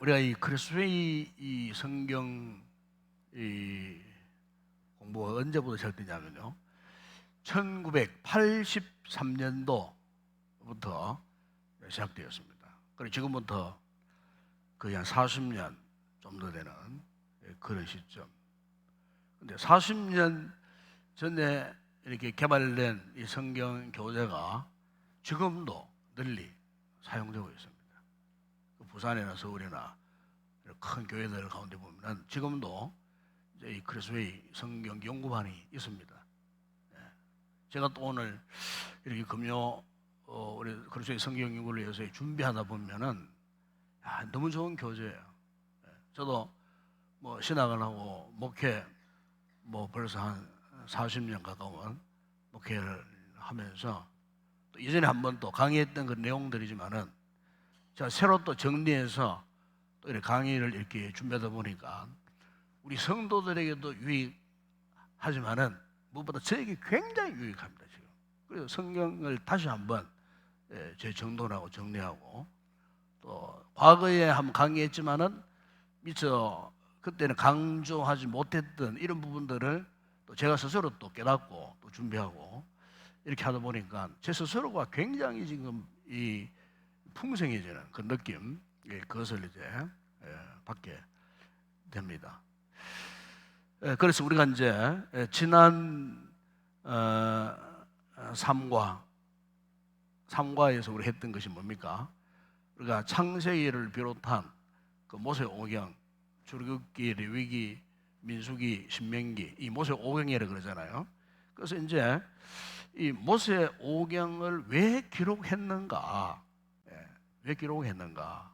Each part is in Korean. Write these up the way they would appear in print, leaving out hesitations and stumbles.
우리가 이 크리스웨이 이 성경 이 공부가 언제부터 시작되냐면요, 1983년도부터 시작되었습니다. 그리고 지금부터 거의 한 40년 좀 더 되는 그런 시점. 근데 40년 전에 이렇게 개발된 이 성경 교재가 지금도 널리 사용되고 있습니다. 부산이나 서울이나 큰 교회들 가운데 보면 지금도 이제 이 크리스웨이 성경 연구반이 있습니다. 제가 또 오늘 이렇게 금요 우리 크리스웨이 성경 연구를 위해서 준비하다 보면은 너무 좋은 교재예요. 저도 뭐 신학을 하고 목회 뭐 벌써 한 40년 가까운 목회를 하면서 또 이전에 한번 또 강의했던 그 내용들이지만은 제가 새로 또 정리해서 또 이렇게 강의를 이렇게 준비하다 보니까 우리 성도들에게도 유익하지만은 무엇보다 저에게 굉장히 유익합니다 지금. 그래서 성경을 다시 한번 재정돈하고 정리하고, 또 과거에 한번 강의했지만은 미처 그때는 강조하지 못했던 이런 부분들을 또 제가 스스로 또 깨닫고 또 준비하고 이렇게 하다 보니까 제 스스로가 굉장히 지금 이 풍성해지는 그 느낌, 그것을 이제 받게 됩니다. 그래서 우리가 이제 지난 3과에서 우리 했던 것이 뭡니까? 우리가 창세기를 비롯한 그 모세오경, 출애굽기, 레위기, 민수기, 신명기, 이 모세오경이라 그러잖아요. 그래서 이제 이 모세오경을 왜 기록했는가? 왜 기록했는가?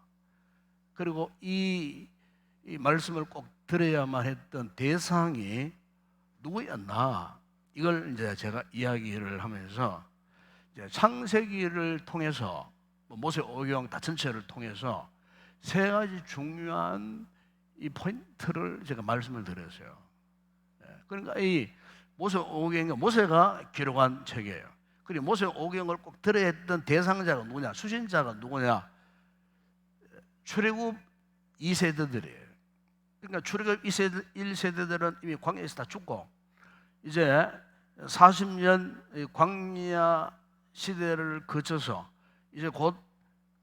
그리고 이 말씀을 꼭 들어야만 했던 대상이 누구였나? 이걸 이제 제가 이야기를 하면서 이제 창세기를 통해서 모세오경 다 전체를 통해서 세 가지 중요한 이 포인트를 제가 말씀을 드렸어요. 그러니까 이 모세오경은 모세가 기록한 책이에요. 그리고 모세오경을 꼭 들어야 했던 대상자가 누구냐? 수신자가 누구냐? 출애굽 2세대들이에요. 그러니까 출애굽 1세대들은 이미 광야에서 다 죽고 이제 40년 광야 시대를 거쳐서 이제 곧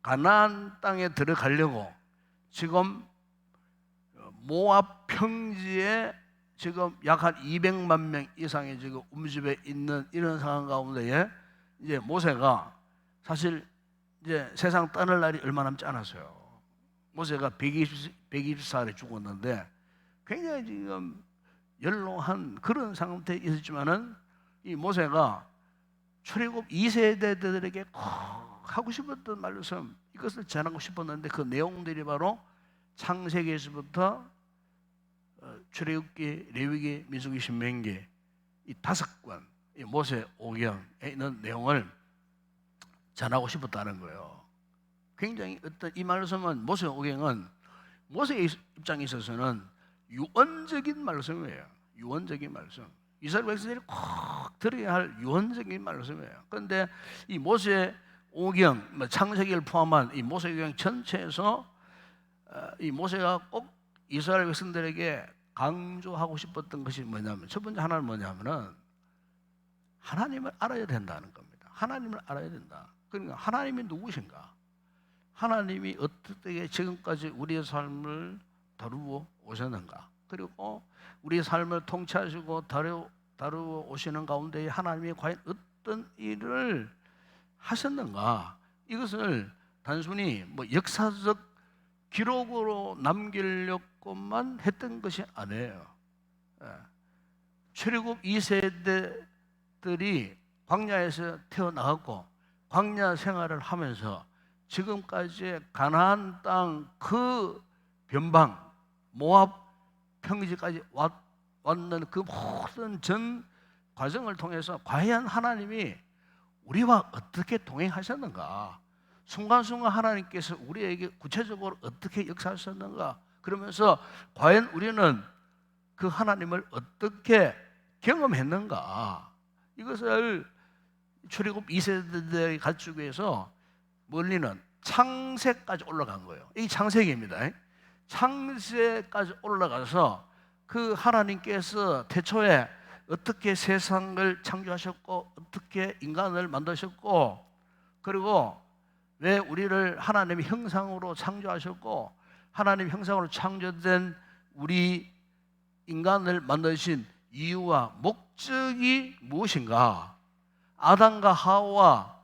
가나안 땅에 들어가려고 지금 모압 평지에 지금 약 한 200만 명 이상이 지금 움집해 있는 이런 상황 가운데에 이제 모세가 사실 이제 세상 떠날 날이 얼마 남지 않았어요. 모세가 120살에 죽었는데 굉장히 지금 연로한 그런 상태에 있었지만은 이 모세가 출애굽 2세대들에게 꼭 하고 싶었던 말씀, 이것을 전하고 싶었는데 그 내용들이 바로 창세기에서부터 출애굽기, 레위기, 민수기, 신명기 이 5권 이 모세오경에 있는 내용을 전하고 싶었다는 거예요. 굉장히 어떤 이 말씀은 모세오경은 모세의 입장에 있어서는 유언적인 말씀이에요. 유언적인 말씀. 이스라엘 백성들이 꼭 들어야 할 유언적인 말씀이에요. 그런데 이 모세오경, 창세기를 포함한 이 모세오경 전체에서 이 모세가 꼭 이스라엘 백성들에게 강조하고 싶었던 것이 뭐냐면, 첫 번째 하나는 뭐냐면은 하나님을 알아야 된다는 겁니다. 하나님을 알아야 된다. 그러니까 하나님이 누구신가? 하나님이 어떻게 지금까지 우리의 삶을 다루어 오셨는가? 그리고 우리의 삶을 통치하시고 다루어 오시는 가운데 하나님이 과연 어떤 일을 하셨는가? 이것을 단순히 뭐 역사적 기록으로 남기려고만 했던 것이 아니에요. 출애굽 2세대들이 광야에서 태어나갔고 광야 생활을 하면서 지금까지 가나안 땅 그 변방 모압 평지까지 왔는 그 모든 전 과정을 통해서 과연 하나님이 우리와 어떻게 동행하셨는가? 순간순간 하나님께서 우리에게 구체적으로 어떻게 역사하셨는가? 그러면서 과연 우리는 그 하나님을 어떻게 경험했는가? 이것을 출애굽 2세대들이 가르치기 위해서 멀리는 창세까지 올라간 거예요. 이게 창세기입니다. 창세까지 올라가서 그 하나님께서 태초에 어떻게 세상을 창조하셨고 어떻게 인간을 만드셨고 그리고 왜 우리를 하나님의 형상으로 창조하셨고 하나님 형상으로 창조된 우리 인간을 만드신 이유와 목적이 무엇인가? 아담과 하와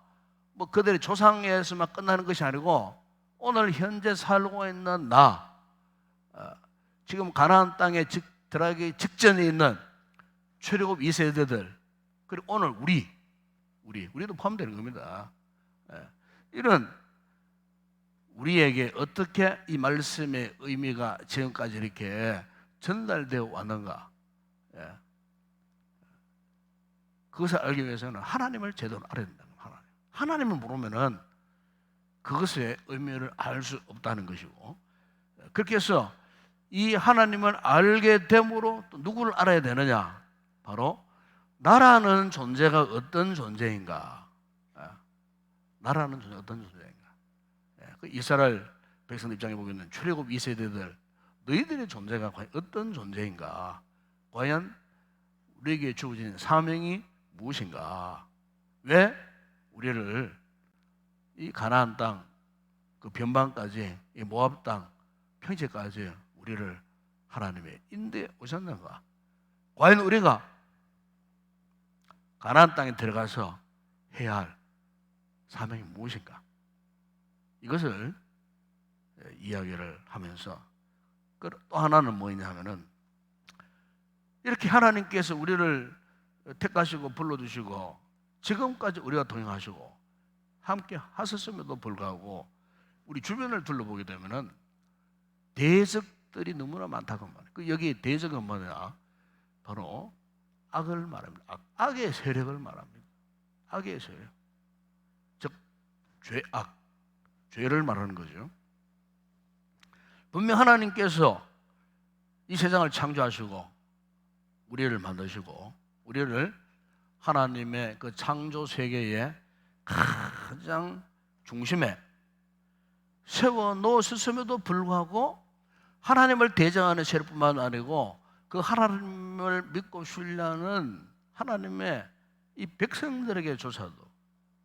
뭐 그들의 조상에서만 끝나는 것이 아니고 오늘 현재 살고 있는 나, 지금 가나안 땅에 들어가기 직전에 있는 출애굽 2세대들 그리고 오늘 우리도 포함되는 겁니다. 이런 우리에게 어떻게 이 말씀의 의미가 지금까지 이렇게 전달되어 왔는가? 그것을 알기 위해서는 하나님을 제대로 알아야 된다는 거예요. 하나님을 모르면은 그것의 의미를 알 수 없다는 것이고, 그렇게 해서 이 하나님을 알게 됨으로 또 누구를 알아야 되느냐? 바로 나라는 존재가 어떤 존재인가? 나라는 존재가 어떤 존재인가? 그 이스라엘 백성 입장에 보면 출애굽 2세대들 너희들의 존재가 과연 어떤 존재인가? 과연 우리에게 주어진 사명이 무엇인가? 왜 우리를 이 가나안 땅, 그 변방까지, 이 모압 땅, 평지까지 우리를 하나님의 인도해 오셨는가? 과연 우리가 가나안 땅에 들어가서 해야 할 사명이 무엇인가? 이것을 이야기를 하면서 또 하나는 뭐냐 하면은 이렇게 하나님께서 우리를 택하시고 불러주시고 지금까지 우리가 동행하시고 함께 하셨음에도 불구하고 우리 주변을 둘러보게 되면은 대적들이 너무나 많다고 말해요. 그 여기 대적은 뭐냐? 바로 악을 말합니다. 악의 세력을 말합니다. 악의 세력, 즉 죄악, 죄를 말하는 거죠. 분명 하나님께서 이 세상을 창조하시고 우리를 만드시고 우리를 하나님의 그 창조 세계의 가장 중심에 세워 놓으셨음에도 불구하고 하나님을 대적하는 세력뿐만 아니고 그 하나님을 믿고 신뢰하는 하나님의 이 백성들에게 조차도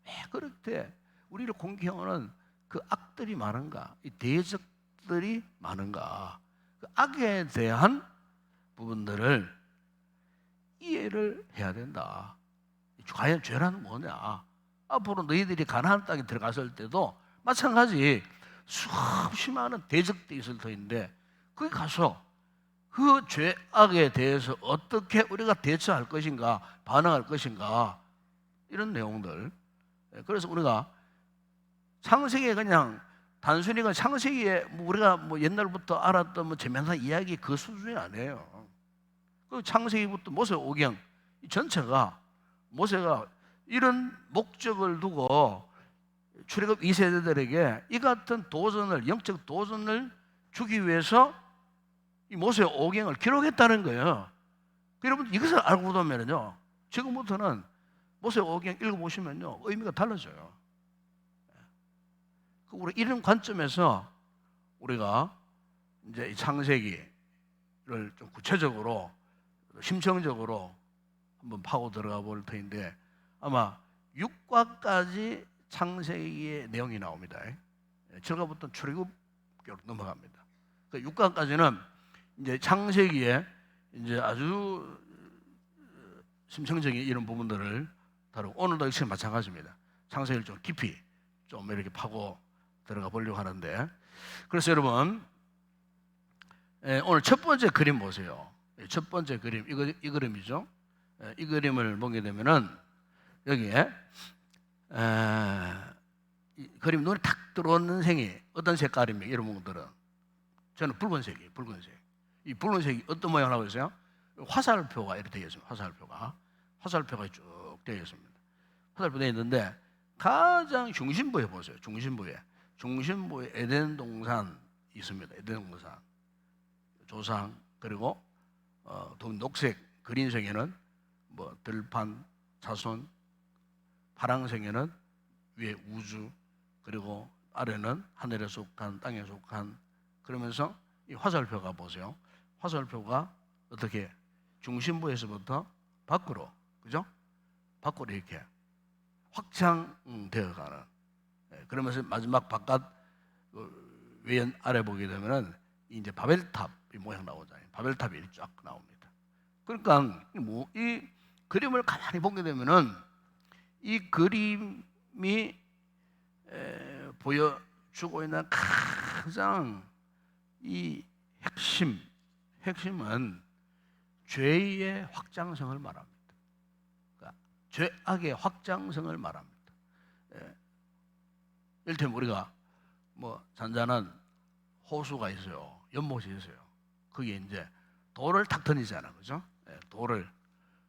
왜 그렇게 우리를 공격하는 그 악들이 많은가? 이 대적들이 많은가? 그 악에 대한 부분들을 이해를 해야 된다. 과연 죄란 뭐냐? 앞으로 너희들이 가나안 땅에 들어갔을 때도 마찬가지 수없이 많은 대적들이 있을 터인데 거기 가서 그 죄악에 대해서 어떻게 우리가 대처할 것인가, 반응할 것인가 이런 내용들. 그래서 우리가 창세기에 그냥 단순히 그 창세기에 우리가 옛날부터 알았던 재미난 이야기 그 수준이 아니에요. 그 창세기부터 모세오경 이 전체가 모세가 이런 목적을 두고 출애굽 2세대들에게 이 같은 도전을, 영적 도전을 주기 위해서 이 모세오경을 기록했다는 거예요. 여러분 이것을 알고 보면요, 지금부터는 모세오경 읽어보시면요 의미가 달라져요. 우리 이런 관점에서 우리가 이제 이 창세기를 좀 구체적으로 심층적으로 한번 파고 들어가 볼 터인데 아마 6과까지 창세기의 내용이 나옵니다. 7과부터 출애굽기로 넘어갑니다. 그 6과까지는 이제 창세기에 이제 아주 심층적인 이런 부분들을 다루고 오늘도 역시 마찬가지입니다. 창세기를 좀 깊이 좀 이렇게 파고 들어가 보려고 하는데 그래서 여러분 오늘 첫 번째 그림 보세요. 첫 번째 그림 이 그림이죠. 이 그림을 보게 되면은 여기에 이 그림 눈에 탁 들어오는 색이 어떤 색깔입니까? 이런 분들은 저는 붉은색이에요. 붉은색. 이 붉은색이 어떤 모양을 하고 있어요? 화살표가 이렇게 되어 있습니다. 화살표가 쭉 되어 있습니다. 화살표 되어 있는데 가장 중심부에 보세요. 중심부에 에덴 동산 있습니다. 에덴 동산 조상 그리고 녹색 그린색에는 들판 자손, 파랑색에는 위에 우주 그리고 아래는 하늘에 속한 땅에 속한 그러면서 이 화살표가 보세요. 화살표가 어떻게 중심부에서부터 밖으로, 그죠? 밖으로 이렇게 확장되어 가는. 그러면서 마지막 바깥 외연 아래 보게 되면은 이제 바벨탑 모양 나오잖아요. 바벨탑이 쫙 나옵니다. 그러니까 이 그림을 가만히 보게 되면은 이 그림이 보여주고 있는 가장 이 핵심은 죄의 확장성을 말합니다. 그러니까 죄악의 확장성을 말합니다. 이를테면 우리가 뭐 잔잔한 호수가 있어요. 연못이 있어요. 거기에 이제 돌을 탁 던지잖아, 그죠?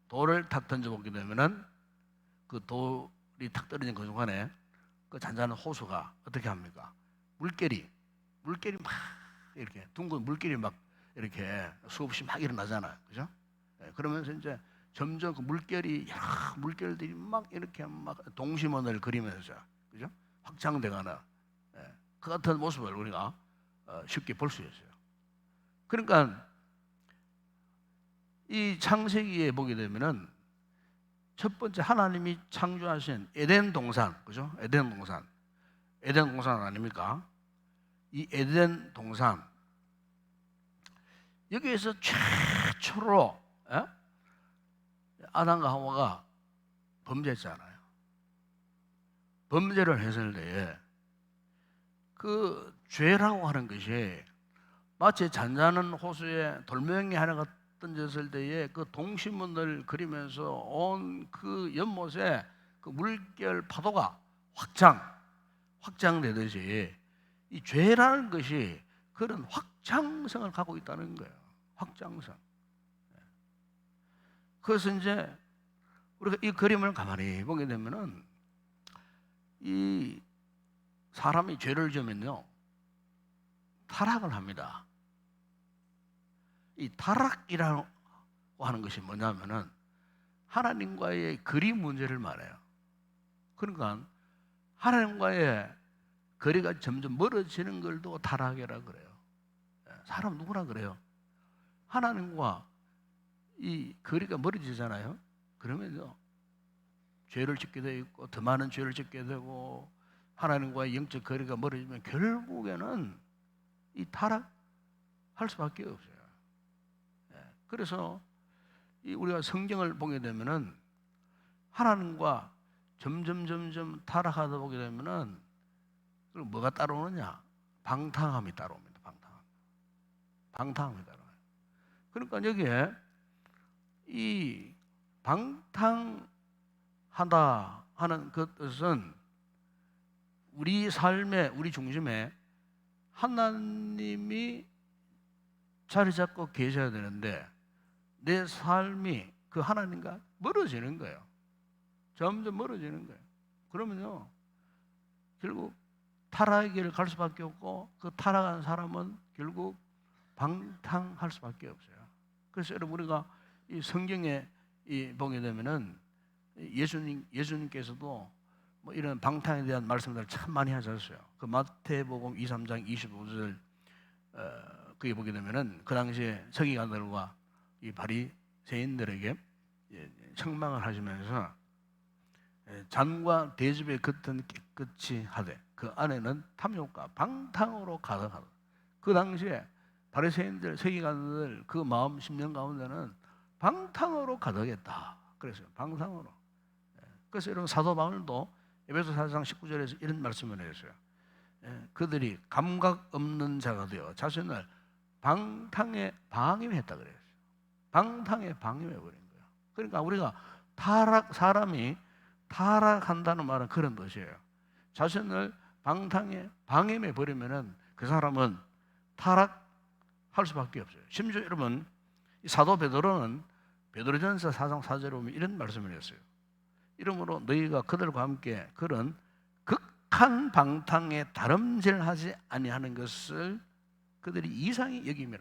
돌을 탁 던져보게 되면은 그 돌이 탁 떨어진 그 순간에 그 잔잔한 호수가 어떻게 합니까? 물결이 막 이렇게 둥근 물결이 막 이렇게 수없이 막 일어나잖아요, 그죠? 그러면서 이제 점점 그 물결이 여러 물결들이 막 이렇게 막 동심원을 그리면서, 그죠? 확장돼가는 그 같은 모습을 우리가 쉽게 볼 수 있어요. 그러니까 이 창세기에 보게 되면은 첫 번째 하나님이 창조하신 에덴 동산, 그죠? 에덴 동산 아닙니까? 이 에덴 동산 여기에서 최초로 아담과 하와가 범죄했잖아요. 범죄를 했을 때에 그 죄라고 하는 것이 마치 잔잔한 호수에 돌멩이 하나가 던졌을 때에 그 동심원을 그리면서 온 그 연못에 그 물결 파도가 확장되듯이 이 죄라는 것이 그런 확장성을 갖고 있다는 거예요. 확장성. 그래서 이제 우리가 이 그림을 가만히 보게 되면은 이 사람이 죄를 지으면요 타락을 합니다. 이 타락이라고 하는 것이 뭐냐면은 하나님과의 거리 문제를 말해요. 그러니까 하나님과의 거리가 점점 멀어지는 걸 또 타락이라 그래요. 사람 누구나 그래요. 하나님과 이 거리가 멀어지잖아요. 그러면요 죄를 짓게 되고 더 많은 죄를 짓게 되고 하나님과의 영적 거리가 멀어지면 결국에는 이 타락할 수밖에 없어요. 그래서 우리가 성경을 보게 되면은 하나님과 점점 타락하다 보게 되면은 뭐가 따라오느냐? 방탕함이 따라옵니다. 방탕함이 따라와요. 그러니까 여기에 이 방탕하다 하는 그 뜻은 우리 삶에, 우리 중심에 하나님이 자리 잡고 계셔야 되는데 내 삶이 그 하나님과 멀어지는 거예요. 점점 멀어지는 거예요. 그러면요 결국 타락의 길을 갈 수밖에 없고 그 타락한 사람은 결국 방탕할 수밖에 없어요. 그래서 여러분 우리가 이 성경에 보게 되면은 예수님께서도 뭐 이런 방탕에 대한 말씀들을 참 많이 하셨어요. 그 마태복음 23장 25절 거기 보게 되면은 그 당시에 서기관들과 이 바리새인들에게 책망을 하시면서 잔과 대접의 겉은 깨끗이 하되 그 안에는 탐욕과 방탕으로 가득하다. 그 당시에 바리새인들, 서기관들 그 마음 심령 가운데는 방탕으로 가득했다. 그래서 방탕으로. 그래서 여러분 사도 바울도 에베소 4장 19절에서 이런 말씀을 했어요. 그들이 감각 없는 자가 되어 자신을 방탕에 방임했다 그랬어요. 방탕에 방임해버린 거예요. 그러니까 우리가 사람이 타락한다는 말은 그런 뜻이에요. 자신을 방탕에 방임해버리면은 그 사람은 타락할 수밖에 없어요. 심지어 여러분 사도 베드로는 베드로전서 4장 4절에 보면 이런 말씀을 했어요. 이러므로 너희가 그들과 함께 그런 극한 방탕에 다름질하지 아니하는 것을 그들이 이상히 여기며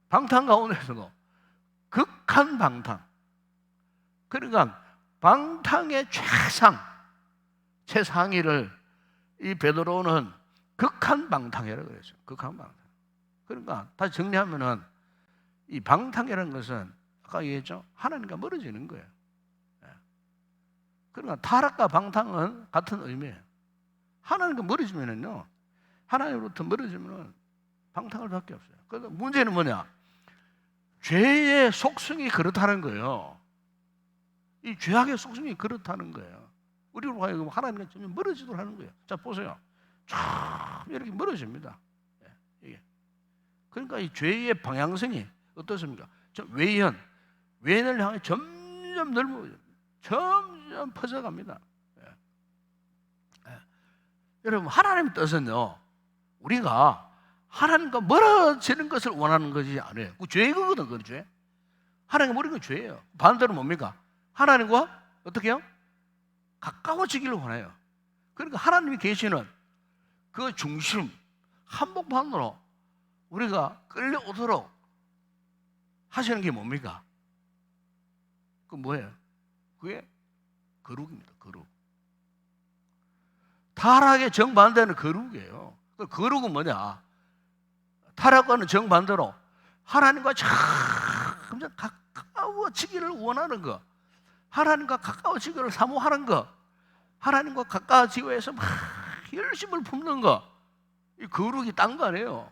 방탕 가운데서도 극한 방탕. 그러니까 방탕의 최상위를 이 베드로는 극한 방탕이라고 그랬어요. 극한 방탕. 그러니까 다시 정리하면은 이 방탕이라는 것은 아까 얘기했죠. 하나님과 멀어지는 거예요. 예. 그러니까 타락과 방탕은 같은 의미예요. 하나님과 멀어지면은요, 하나님으로부터 멀어지면은 방탕할 밖에 없어요. 그래서 문제는 뭐냐? 죄의 속성이 그렇다는 거예요. 이 죄악의 속성이 그렇다는 거예요. 우리로 하여금 하나님과 점점 멀어지도록 하는 거예요. 자, 보세요. 참 이렇게 멀어집니다. 예, 이게. 그러니까 이 죄의 방향성이 어떻습니까? 외연을 향해 점점 점점 퍼져갑니다. 예. 예. 여러분, 하나님의 뜻은요, 우리가 하나님과 멀어지는 것을 원하는 것이 아니에요. 그 죄거거든, 그 죄. 하나님과 멀어지는 건 죄예요. 반대로 뭡니까? 하나님과 어떻게 해요? 가까워지기를 원해요. 그러니까 하나님이 계시는 그 중심, 한복판으로 우리가 끌려오도록 하시는 게 뭡니까? 그 뭐예요? 그게 거룩입니다. 거룩. 타락의 정반대는 거룩이에요. 그 거룩은 뭐냐? 타락과는 정반대로 하나님과 점점 가까워지기를 원하는 거, 하나님과 가까워지기를 사모하는 거, 하나님과 가까워지기 위해서 막 열심을 품는 거, 이 거룩이 딴 거 아니에요.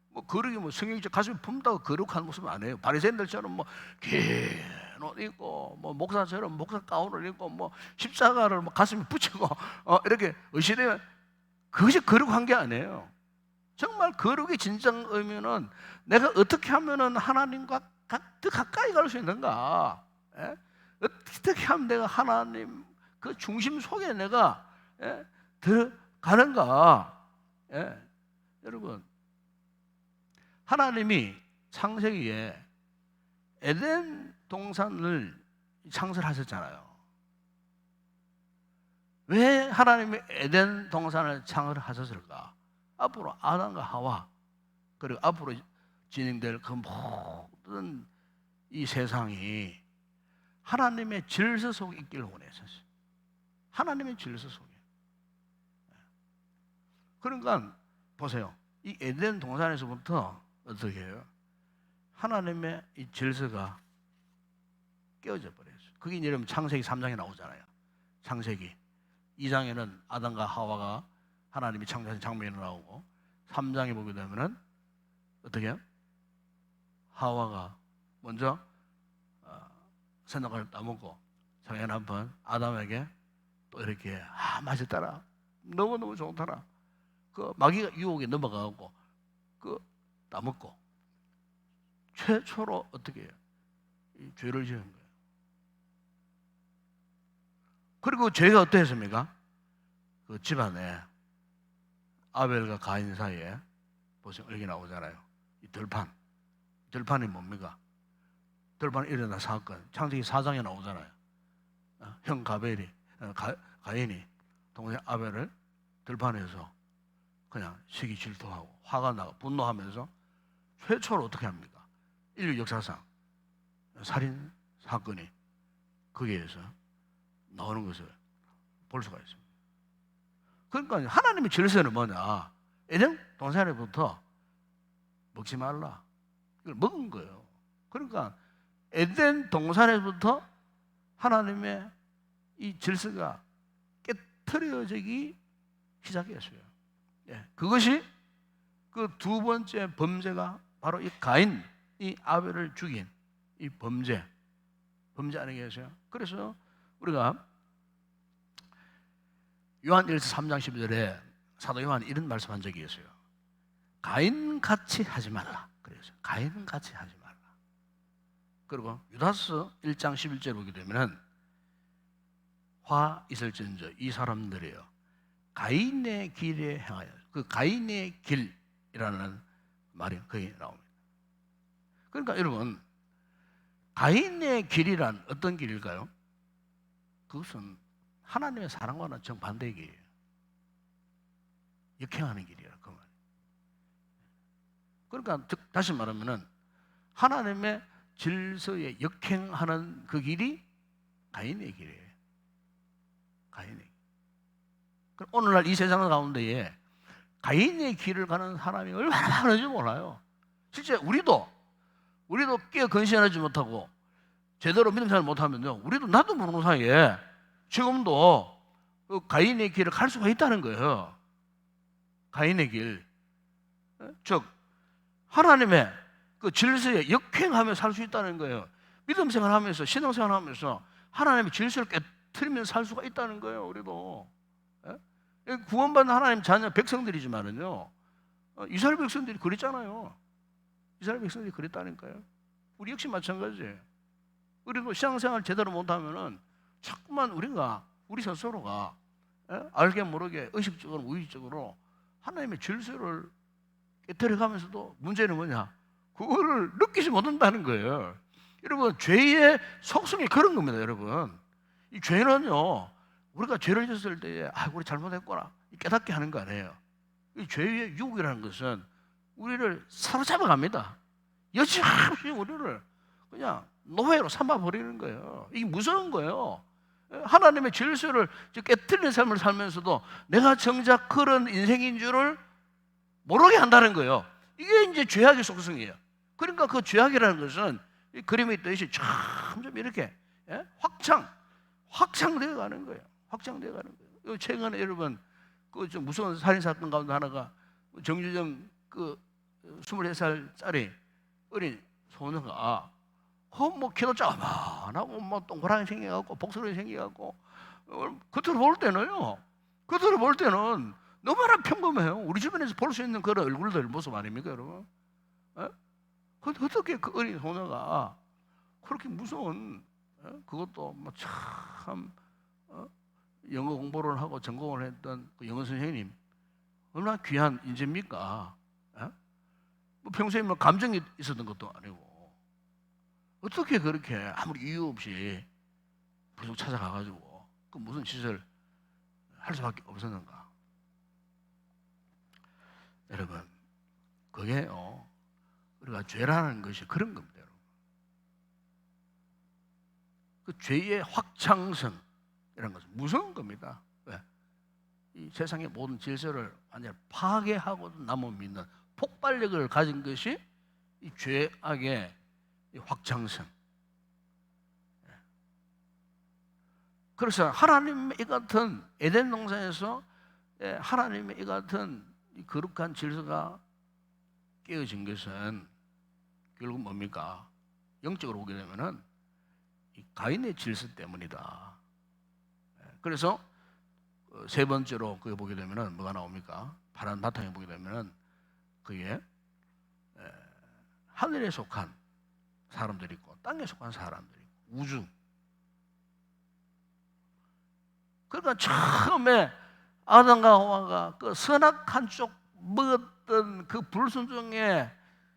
뭐 거룩이 뭐 성경적 가슴에 품다고 거룩한 모습은 아니에요. 바리새인들처럼 뭐 긴 옷 입고 뭐 목사처럼 목사 가운을 입고 뭐 십자가를 뭐 가슴에 붙이고 이렇게 의시되면 그것이 거룩한 게 아니에요. 정말 거룩의 진정 의미는 내가 어떻게 하면은 하나님과 더 가까이 갈 수 있는가? 예? 어떻게 하면 내가 하나님 그 중심 속에 내가 들어가는가? 예? 여러분, 하나님이 창세기에 에덴 동산을 창설하셨잖아요. 왜 하나님이 에덴 동산을 창설하셨을까? 앞으로 아담과 하와, 그리고 앞으로 진행될 그 모든 이 세상이 하나님의 질서 속에 있기를 원했었어요. 하나님의 질서 속에. 그러니까 보세요. 이 에덴 동산에서부터 어떻게 해요? 하나님의 이 질서가 깨어져 버렸어요. 그게 여러분 창세기 3장에 나오잖아요. 창세기 2장에는 아담과 하와가 하나님이 창조하신 장면이 나오고 3장에 보게 되면은 어떻게 해요? 하와가 먼저 선악과를 따먹고 자기 남편 아담에게 또 이렇게 맛있더라, 너무너무 좋더라, 그 마귀가 유혹에 넘어가고 그 따먹고 최초로 어떻게 해요? 이 죄를 지은 거예요. 그리고 죄가 어땠습니까? 그 집안에 아벨과 가인 사이에 보세요. 여기 나오잖아요. 이 들판이 뭡니까? 들판에 일어난 사건. 창세기 4장에 나오잖아요. 형 가인이 동생 아벨을 들판에서 그냥 시기 질투하고 화가 나고 분노하면서 최초로 어떻게 합니까? 인류 역사상 살인 사건이 거기에서 나오는 것을 볼 수가 있습니다. 그러니까 하나님의 질서는 뭐냐? 에덴 동산에부터 먹지 말라. 이걸 먹은 거예요. 그러니까 에덴 동산에부터 하나님의 이 질서가 깨트려지기 시작했어요. 예, 그것이 그 두 번째 범죄가 바로 이 가인, 이 아벨을 죽인 이 범죄 아니겠어요? 그래서 우리가 요한 1서 3장 12절에 사도 요한이 이런 말씀한 적이 있어요. 가인같이 하지 말라. 그래서 가인같이 하지 말라. 그리고 유다서 1장 11절에 보게 되면은 화 있을진저 이 사람들이요 가인의 길에 행하여, 그 가인의 길이라는 말이 거기 나옵니다. 그러니까 여러분, 가인의 길이란 어떤 길일까요? 그것은 하나님의 사랑과는 정반대의 길이에요. 역행하는 길이라 그 말. 그러니까 다시 말하면은 하나님의 질서에 역행하는 그 길이 가인의 길이에요. 가인의 길. 그럼 오늘날 이 세상 가운데에 가인의 길을 가는 사람이 얼마나 많은지 몰라요. 실제 우리도 깨어 근신하지 못하고 제대로 믿음 생활 못하면요, 우리도 나도 모르는 사이에 지금도 그 가인의 길을 갈 수가 있다는 거예요. 가인의 길, 즉 하나님의 그 질서에 역행하며 살 수 있다는 거예요. 믿음 생활하면서 신앙 생활하면서 하나님의 질서를 깨트리면서 살 수가 있다는 거예요. 우리도 구원받는 하나님 자녀 백성들이지만은요, 이스라엘 백성들이 그랬잖아요. 이스라엘 백성들이 그랬다니까요. 우리 역시 마찬가지예요. 우리도 신앙생활 제대로 못하면은 자꾸만 우리 스스로가 알게 모르게 의식적으로 무의식적으로 하나님의 질서를 깨뜨려가면서도 문제는 뭐냐? 그거를 느끼지 못한다는 거예요. 여러분, 죄의 속성이 그런 겁니다. 여러분, 이 죄는요, 우리가 죄를 지었을 때에 우리 잘못했구나 깨닫게 하는 거 아니에요. 이 죄의 유혹이라는 것은 우리를 사로잡아 갑니다. 여지없이 우리를 그냥 노예로 삼아버리는 거예요. 이게 무서운 거예요. 하나님의 질서를 깨뜨리는 삶을 살면서도 내가 정작 그런 인생인 줄을 모르게 한다는 거예요. 이게 이제 죄악의 속성이에요. 그러니까 그 죄악이라는 것은 이 그림에 있듯이 점점 이렇게 확장되어 가는 거예요. 확장되어 가는 거예요. 최근에 여러분 그 좀 무서운 살인 사건 가운데 하나가 정유정 그 23살짜리 어린 소녀가 뭐 키도 짜만하고 뭐 동그랗게 생겨갖고 복스러이 생겨갖고 겉으로 볼 때는 너무나 평범해요. 우리 주변에서 볼 수 있는 그런 얼굴들 모습 아닙니까, 여러분? 어떻게 그 어린 소녀가 그렇게 무서운 그것도 뭐 참 영어 공부를 하고 전공을 했던 그 영어 선생님 얼마나 귀한 인재입니까? 뭐 평소에 뭐 감정이 있었던 것도 아니고 어떻게 그렇게 아무리 이유 없이 불쑥 찾아가가지고 그 무슨 짓을 할 수밖에 없었는가? 여러분, 그게요, 우리가 죄라는 것이 그런 겁니다. 여러분. 그 죄의 확장성 이런 것은 무서운 겁니다. 왜? 이 세상의 모든 질서를 완전히 파괴하고도 남을 믿는 폭발력을 가진 것이 이 죄악의 이 확장성. 그래서 하나님의 이 같은 에덴 동산에서 하나님의 이 같은 이 거룩한 질서가 깨어진 것은 결국 뭡니까? 영적으로 보게 되면은 이 가인의 질서 때문이다. 그래서 세 번째로 그게 보게 되면은 뭐가 나옵니까? 파란 바탕에 보게 되면은 그게 하늘에 속한 사람들이 있고 땅에 속한 사람들이 있고 우주. 그러니까 처음에 아담과 하와가 그 선악한 쪽 먹었던 그 불순종의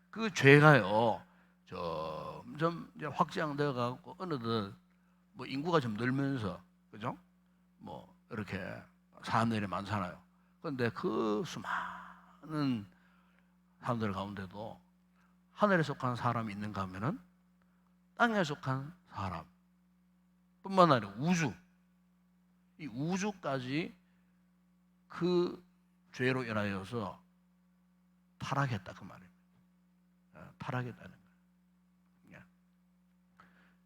그 죄가요 점점 이제 확장되어 가고 어느덧 뭐 인구가 좀 늘면서 그죠? 뭐 이렇게 사람들이 많잖아요. 그런데 그 수많은 사람들 가운데도 하늘에 속한 사람이 있는가 하면은 땅에 속한 사람 뿐만 아니라 우주, 이 우주까지 그 죄로 인하여서 타락했다 그 말입니다. 타락했다는 거예요.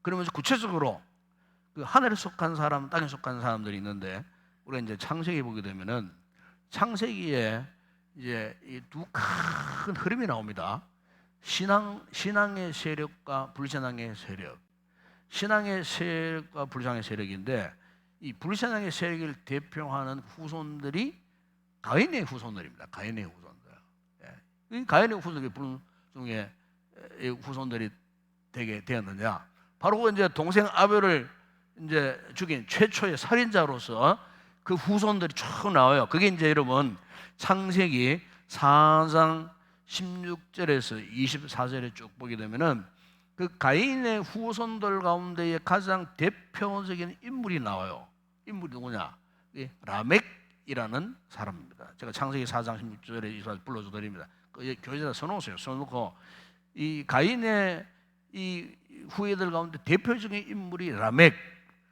그러면서 구체적으로 그 하늘에 속한 사람, 땅에 속한 사람들이 있는데 우리가 이제 창세기 보게 되면은 창세기에 이제 이 두 큰 흐름이 나옵니다. 신앙의 세력과 불신앙의 세력. 신앙의 세력과 불신앙의 세력인데 이 불신앙의 세력을 대표하는 후손들이 가인의 후손들입니다. 가인의 후손들. 이 가인의 후손들이 불중에 후손들이 되게 되었느냐? 바로 이제 동생 아벨을 이제 죽인 최초의 살인자로서 그 후손들이 쭉 나와요. 그게 이제 여러분 창세기 4장 16절에서 24절에 쭉 보게 되면은 그 가인의 후손들 가운데에 가장 대표적인 인물이 나와요. 인물이 누구냐? 라멕이라는 사람입니다. 제가 창세기 4장 16절에 불러줘 드립니다. 그 교재에다 써놓으세요. 써놓고 이 가인의 이 후예들 가운데 대표적인 인물이 라멕.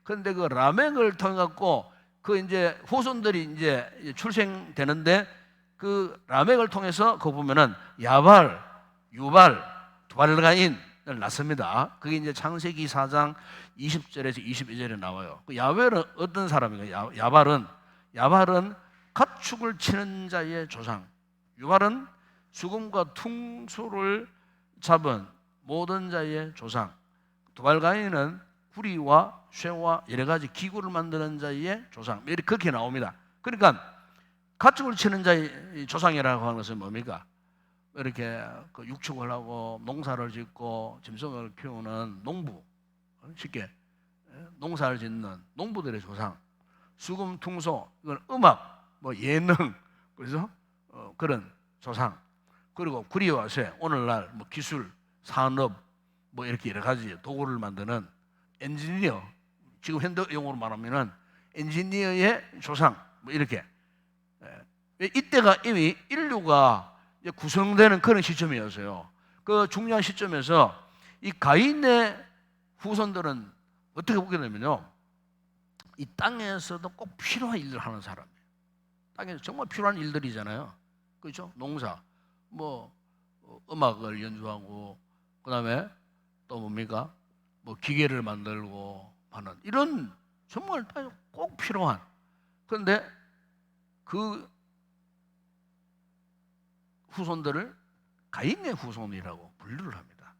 그런데 그 라멕을 통해 갖고 그 이제 후손들이 이제 출생되는데 그 라멕을 통해서 그 보면은 야발, 유발, 두발가인을 낳습니다. 그게 이제 창세기 4장 20절에서 22절에 나와요. 그 야벨은 어떤 사람인가요? 야발은 가축을 치는 자의 조상. 유발은 수금과 퉁소를 잡은 모든 자의 조상. 두발가인은 구리와 쇠와 여러 가지 기구를 만드는 자의 조상. 그렇게 나옵니다. 그러니까 가축을 치는 자의 조상이라고 하는 것은 뭡니까? 이렇게 그 육축을 하고 농사를 짓고 짐승을 키우는 농부, 쉽게 농사를 짓는 농부들의 조상. 수금, 퉁소, 이건 음악, 뭐 예능, 그래서 그런 조상. 그리고 구리와 쇠, 오늘날 뭐 기술, 산업, 뭐 이렇게 여러 가지 도구를 만드는 엔지니어, 지금 현대 용어로 말하면은 엔지니어의 조상, 뭐 이렇게. 이때가 이미 인류가 이제 구성되는 그런 시점이었어요. 그 중요한 시점에서 이 가인의 후손들은 어떻게 보게 되면요, 이 땅에서도 꼭 필요한 일을 하는 사람이에요. 땅에서 정말 필요한 일들이잖아요. 그렇죠? 농사, 뭐 음악을 연주하고, 그다음에 또 뭡니까? 뭐 기계를 만들고 하는 이런 정말 꼭 필요한. 그런데 그 후손들을 가인의 후손이라고 분류를 합니다.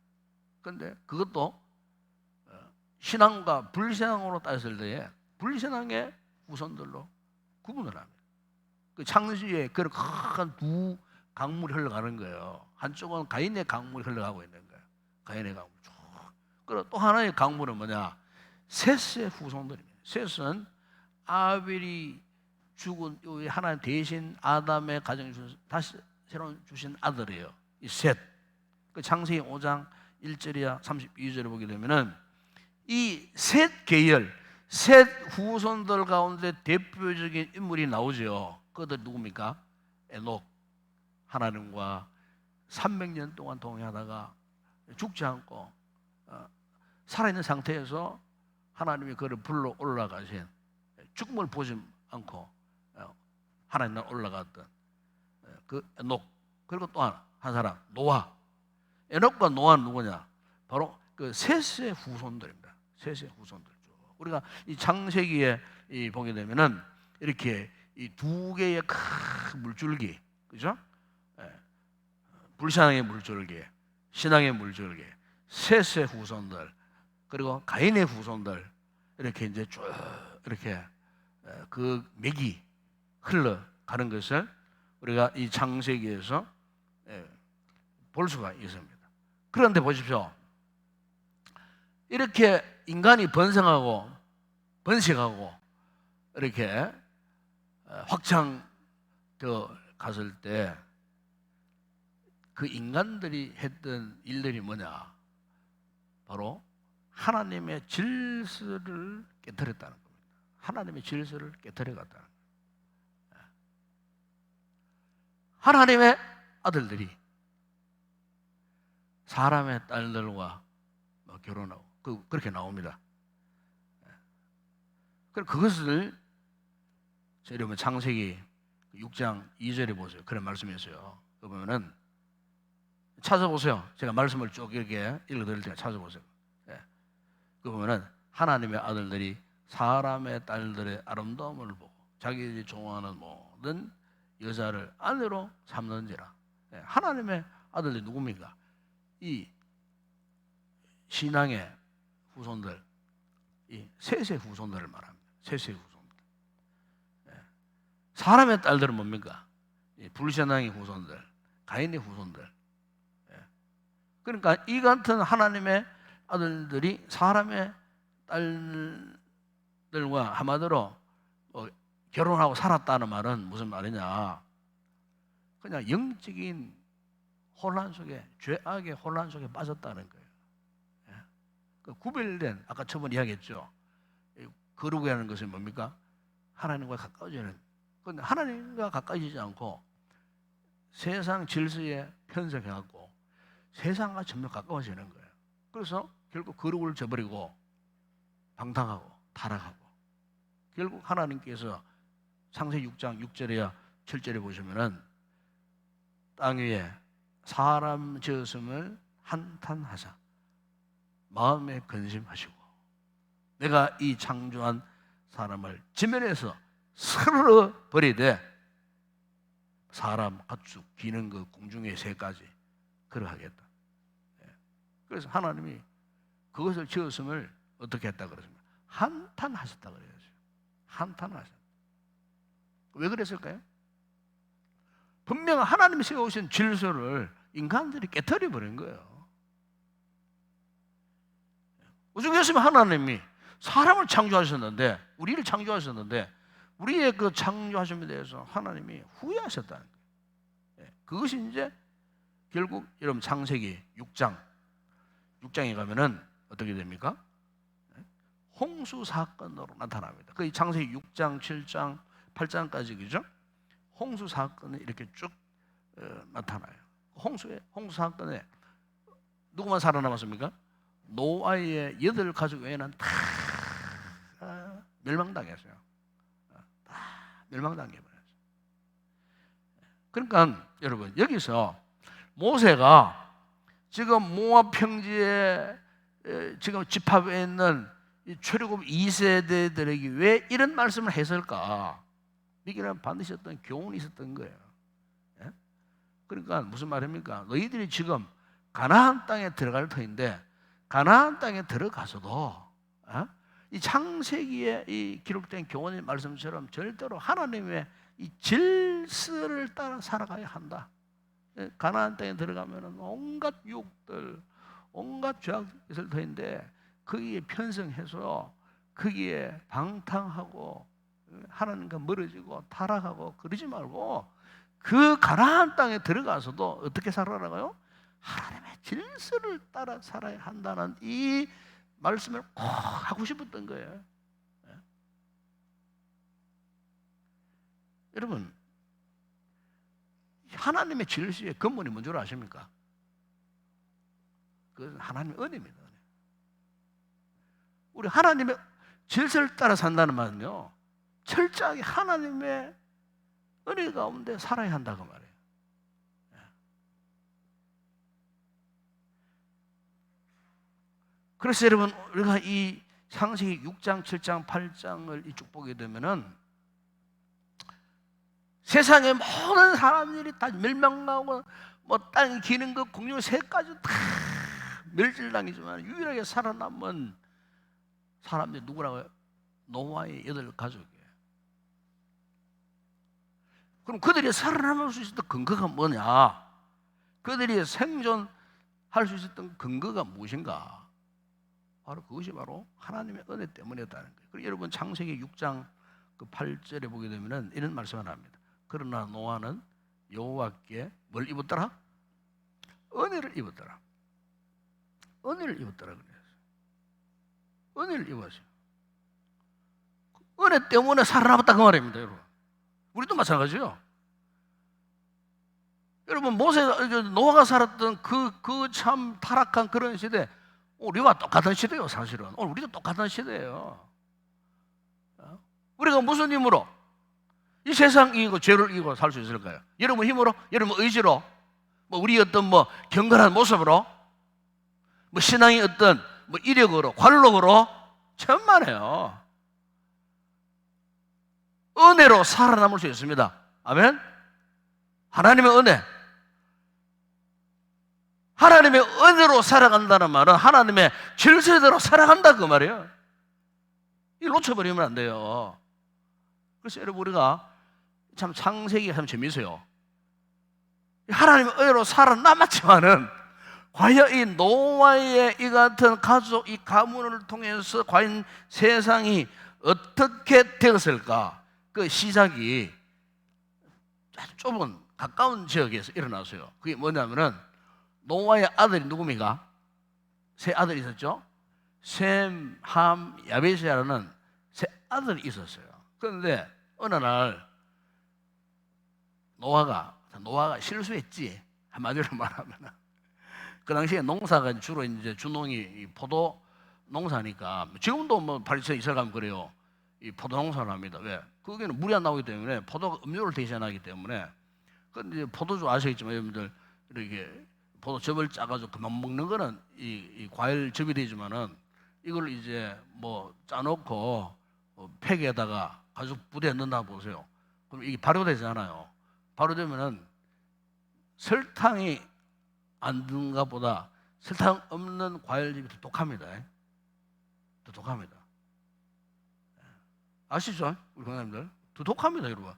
그런데 그것도 신앙과 불신앙으로 따졌을 때에 불신앙의 후손들로 구분을 합니다. 그 창세기에 그런 큰 두 강물이 흘러가는 거예요. 한쪽은 가인의 강물이 흘러가고 있는 거예요. 가인의 강물 쭉. 그리고 또 하나의 강물은 뭐냐? 셋의 후손들입니다. 셋은 아벨이 죽은 하나님 대신 아담의 가정에 다시 새로 주신 아들이에요. 이 셋. 그 창세기 5장 1절이야 32절에 보게 되면은 이 셋 계열, 셋 후손들 가운데 대표적인 인물이 나오죠. 그들 누굽니까? 에녹. 하나님과 300년 동안 동행하다가 죽지 않고 살아있는 상태에서 하나님이 그를 불러 올라가신, 죽음을 보지 않고 하나님은 올라갔던 그 에녹. 그리고 또 한 사람 노아. 에녹과 노아는 누구냐? 바로 그 셋의 후손들입니다. 셋의 후손들. 우리가 이 창세기에 보게 되면은 이렇게 이 두 개의 큰 물줄기, 그죠? 불신앙의 물줄기, 신앙의 물줄기, 셋의 후손들, 그리고 가인의 후손들, 이렇게 이제 쭉 이렇게 그 맥이 흘러가는 것을 우리가 이 창세기에서 볼 수가 있습니다. 그런데 보십시오. 이렇게 인간이 번성하고 번식하고 이렇게 확장되어 갔을 때 그 인간들이 했던 일들이 뭐냐? 바로 하나님의 질서를 깨뜨렸다는 겁니다. 하나님의 질서를 깨뜨려갔다는 거예요. 하나님의 아들들이 사람의 딸들과 결혼하고 그렇게 나옵니다. 그것을 여러분 창세기 6장 2절에 보세요. 그런 말씀이 있어요. 그 보면은 찾아보세요. 제가 말씀을 쭉 이렇게 읽어드릴 테니까 찾아보세요. 그 보면은 하나님의 아들들이 사람의 딸들의 아름다움을 보고 자기들이 좋아하는 모든 여자를 아내로 삼는지라. 하나님의 아들들이 누굽니까? 이 신앙의 후손들, 이 셋의 후손들을 말합니다. 셋의 후손들. 사람의 딸들은 뭡니까? 불신앙의 후손들, 가인의 후손들. 그러니까 이 같은 하나님의 아들들이 사람의 딸들과 한마디로 결혼하고 살았다는 말은 무슨 말이냐? 그냥 영적인 혼란 속에, 죄악의 혼란 속에 빠졌다는 거예요. 그 구별된, 아까 처음에 이야기했죠. 거룩이라는 것은 뭡니까? 하나님과 가까워지는. 그런데 하나님과 가까워지지 않고 세상 질서에 편성해갖고 세상과 점점 가까워지는 거예요. 그래서 결국 거룩을 저버리고 방탕하고 타락하고, 결국 하나님께서 창세기 6장 6절에야 7절에 보시면은 땅 위에 사람 지었음을 한탄하사 마음에 근심하시고 내가 이 창조한 사람을 지면에서 쓸어 버리되 사람, 가축, 기는 그 공중의 새까지 그러하겠다. 그래서 하나님이 그것을 지었음을 어떻게 했다 그랬습니까? 한탄하셨다 그래야죠. 한탄하셨다. 왜 그랬을까요? 분명 하나님이 세우신 질서를 인간들이 깨트려 버린 거예요. 오죽했으면 하나님이 사람을 창조하셨는데, 우리를 창조하셨는데, 우리의 그 창조하심에 대해서 하나님이 후회하셨다는 거예요. 그것이 이제 결국 여러분 창세기 6장에 가면은 어떻게 됩니까? 홍수 사건으로 나타납니다. 그 창세기 6장, 7장, 8장까지 그죠? 홍수 사건이 이렇게 쭉 나타나요. 홍수 사건에 누구만 살아남았습니까? 노아의 8가족 외에는 다 멸망당했어요. 다 멸망당해버렸어요. 그러니까 여러분 여기서 모세가 지금 모압 평지에 지금 집합에 있는 출애굽 2세대들에게 왜 이런 말씀을 했을까? 여기는 반드시 어떤 교훈이 있었던 거예요. 그러니까 무슨 말입니까? 너희들이 지금 가나안 땅에 들어갈 터인데 가나안 땅에 들어가서도 이 창세기에 이 기록된 교훈의 말씀처럼 절대로 하나님의 이 질서를 따라 살아가야 한다. 가나안 땅에 들어가면 온갖 유혹들, 온갖 죄악이 있을 터인데 거기에 편성해서 거기에 방탕하고 하나님과 멀어지고 타락하고 그러지 말고 그 가나안 땅에 들어가서도 어떻게 살아나가요? 하나님의 질서를 따라 살아야 한다는 이 말씀을 꼭 하고 싶었던 거예요. 여러분 하나님의 질서의 근본이 뭔 줄 아십니까? 그것은 하나님의 은혜입니다. 우리 하나님의 질서를 따라 산다는 말은요 철저하게 하나님의 은혜 가운데 살아야 한다고 말해요. 그래서 여러분 우리가 이 창세기 6장, 7장, 8장을 쭉 보게 되면은 세상의 모든 사람들이 다 멸망하고 뭐 땅이 기는 것, 공중의 새까지 다 멸질당이지만 유일하게 살아남은 사람들이 누구라고요? 노아의 8가족이에요. 그럼 그들이 살아남을 수 있었던 근거가 뭐냐? 그들이 생존할 수 있었던 근거가 무엇인가? 바로 그것이 바로 하나님의 은혜 때문이었다는 거예요. 그리고 여러분 창세기 6장 그 8절에 보게 되면은 이런 말씀을 합니다. 그러나 노아는 여호와께 뭘 입었더라? 은혜를 입었더라. 은혜를 입었더라 그래요. 은혜를 입었어요. 은혜 때문에 살아남았다 그 말입니다, 여러분. 우리도 마찬가지요. 여러분 노아가 살았던 그 참 타락한 그런 시대, 우리와 똑같은 시대예요. 사실은 오늘 우리도 똑같은 시대예요. 우리가 무슨 힘으로 이 세상 이기고 죄를 이기고 살 수 있을까요? 여러분 힘으로? 여러분 의지로? 뭐 우리 어떤 뭐 경건한 모습으로? 뭐 신앙의 어떤 뭐 이력으로, 관록으로? 천만에요. 은혜로 살아남을 수 있습니다. 아멘? 하나님의 은혜. 하나님의 은혜로 살아간다는 말은 하나님의 질서대로 살아간다 그 말이에요. 이거 놓쳐버리면 안 돼요. 그래서 여러분 우리가 참 창세기가 참 재미있어요. 하나님의 은혜로 살아남았지만은 과연 이 노아의 이 같은 가족, 이 가문을 통해서 과연 세상이 어떻게 되었을까? 그 시작이 아주 좁은 가까운 지역에서 일어났어요. 그게 뭐냐면은 노아의 아들이 누굽니까? 세 아들이 있었죠. 셈, 함, 야벳이라는 세 아들이 있었어요. 그런데 어느 날 노아가 실수했지. 한마디로 말하면 그 당시에 농사가 주로 이제 주농이 포도 농사니까 지금도 뭐 파리채 이스라엘 가면 그래요. 이 포도 농사를 합니다. 왜? 거기는 물이 안 나오기 때문에 포도가 음료를 대신하기 때문에. 근데 포도주 아시겠지만 여러분들 이렇게 포도즙을 짜가지고 그만 먹는 거는 이 과일즙이 되지만은 이걸 이제 뭐 짜놓고 팩에다가 가지고 부대에 넣는다 보세요. 그럼 이게 발효되잖아요. 발효되면은 설탕이 안 든가 보다 설탕 없는 과일즙이 더 독합니다. 더 독합니다. 아시죠? 우리 강사님들 더 독합니다, 여러분.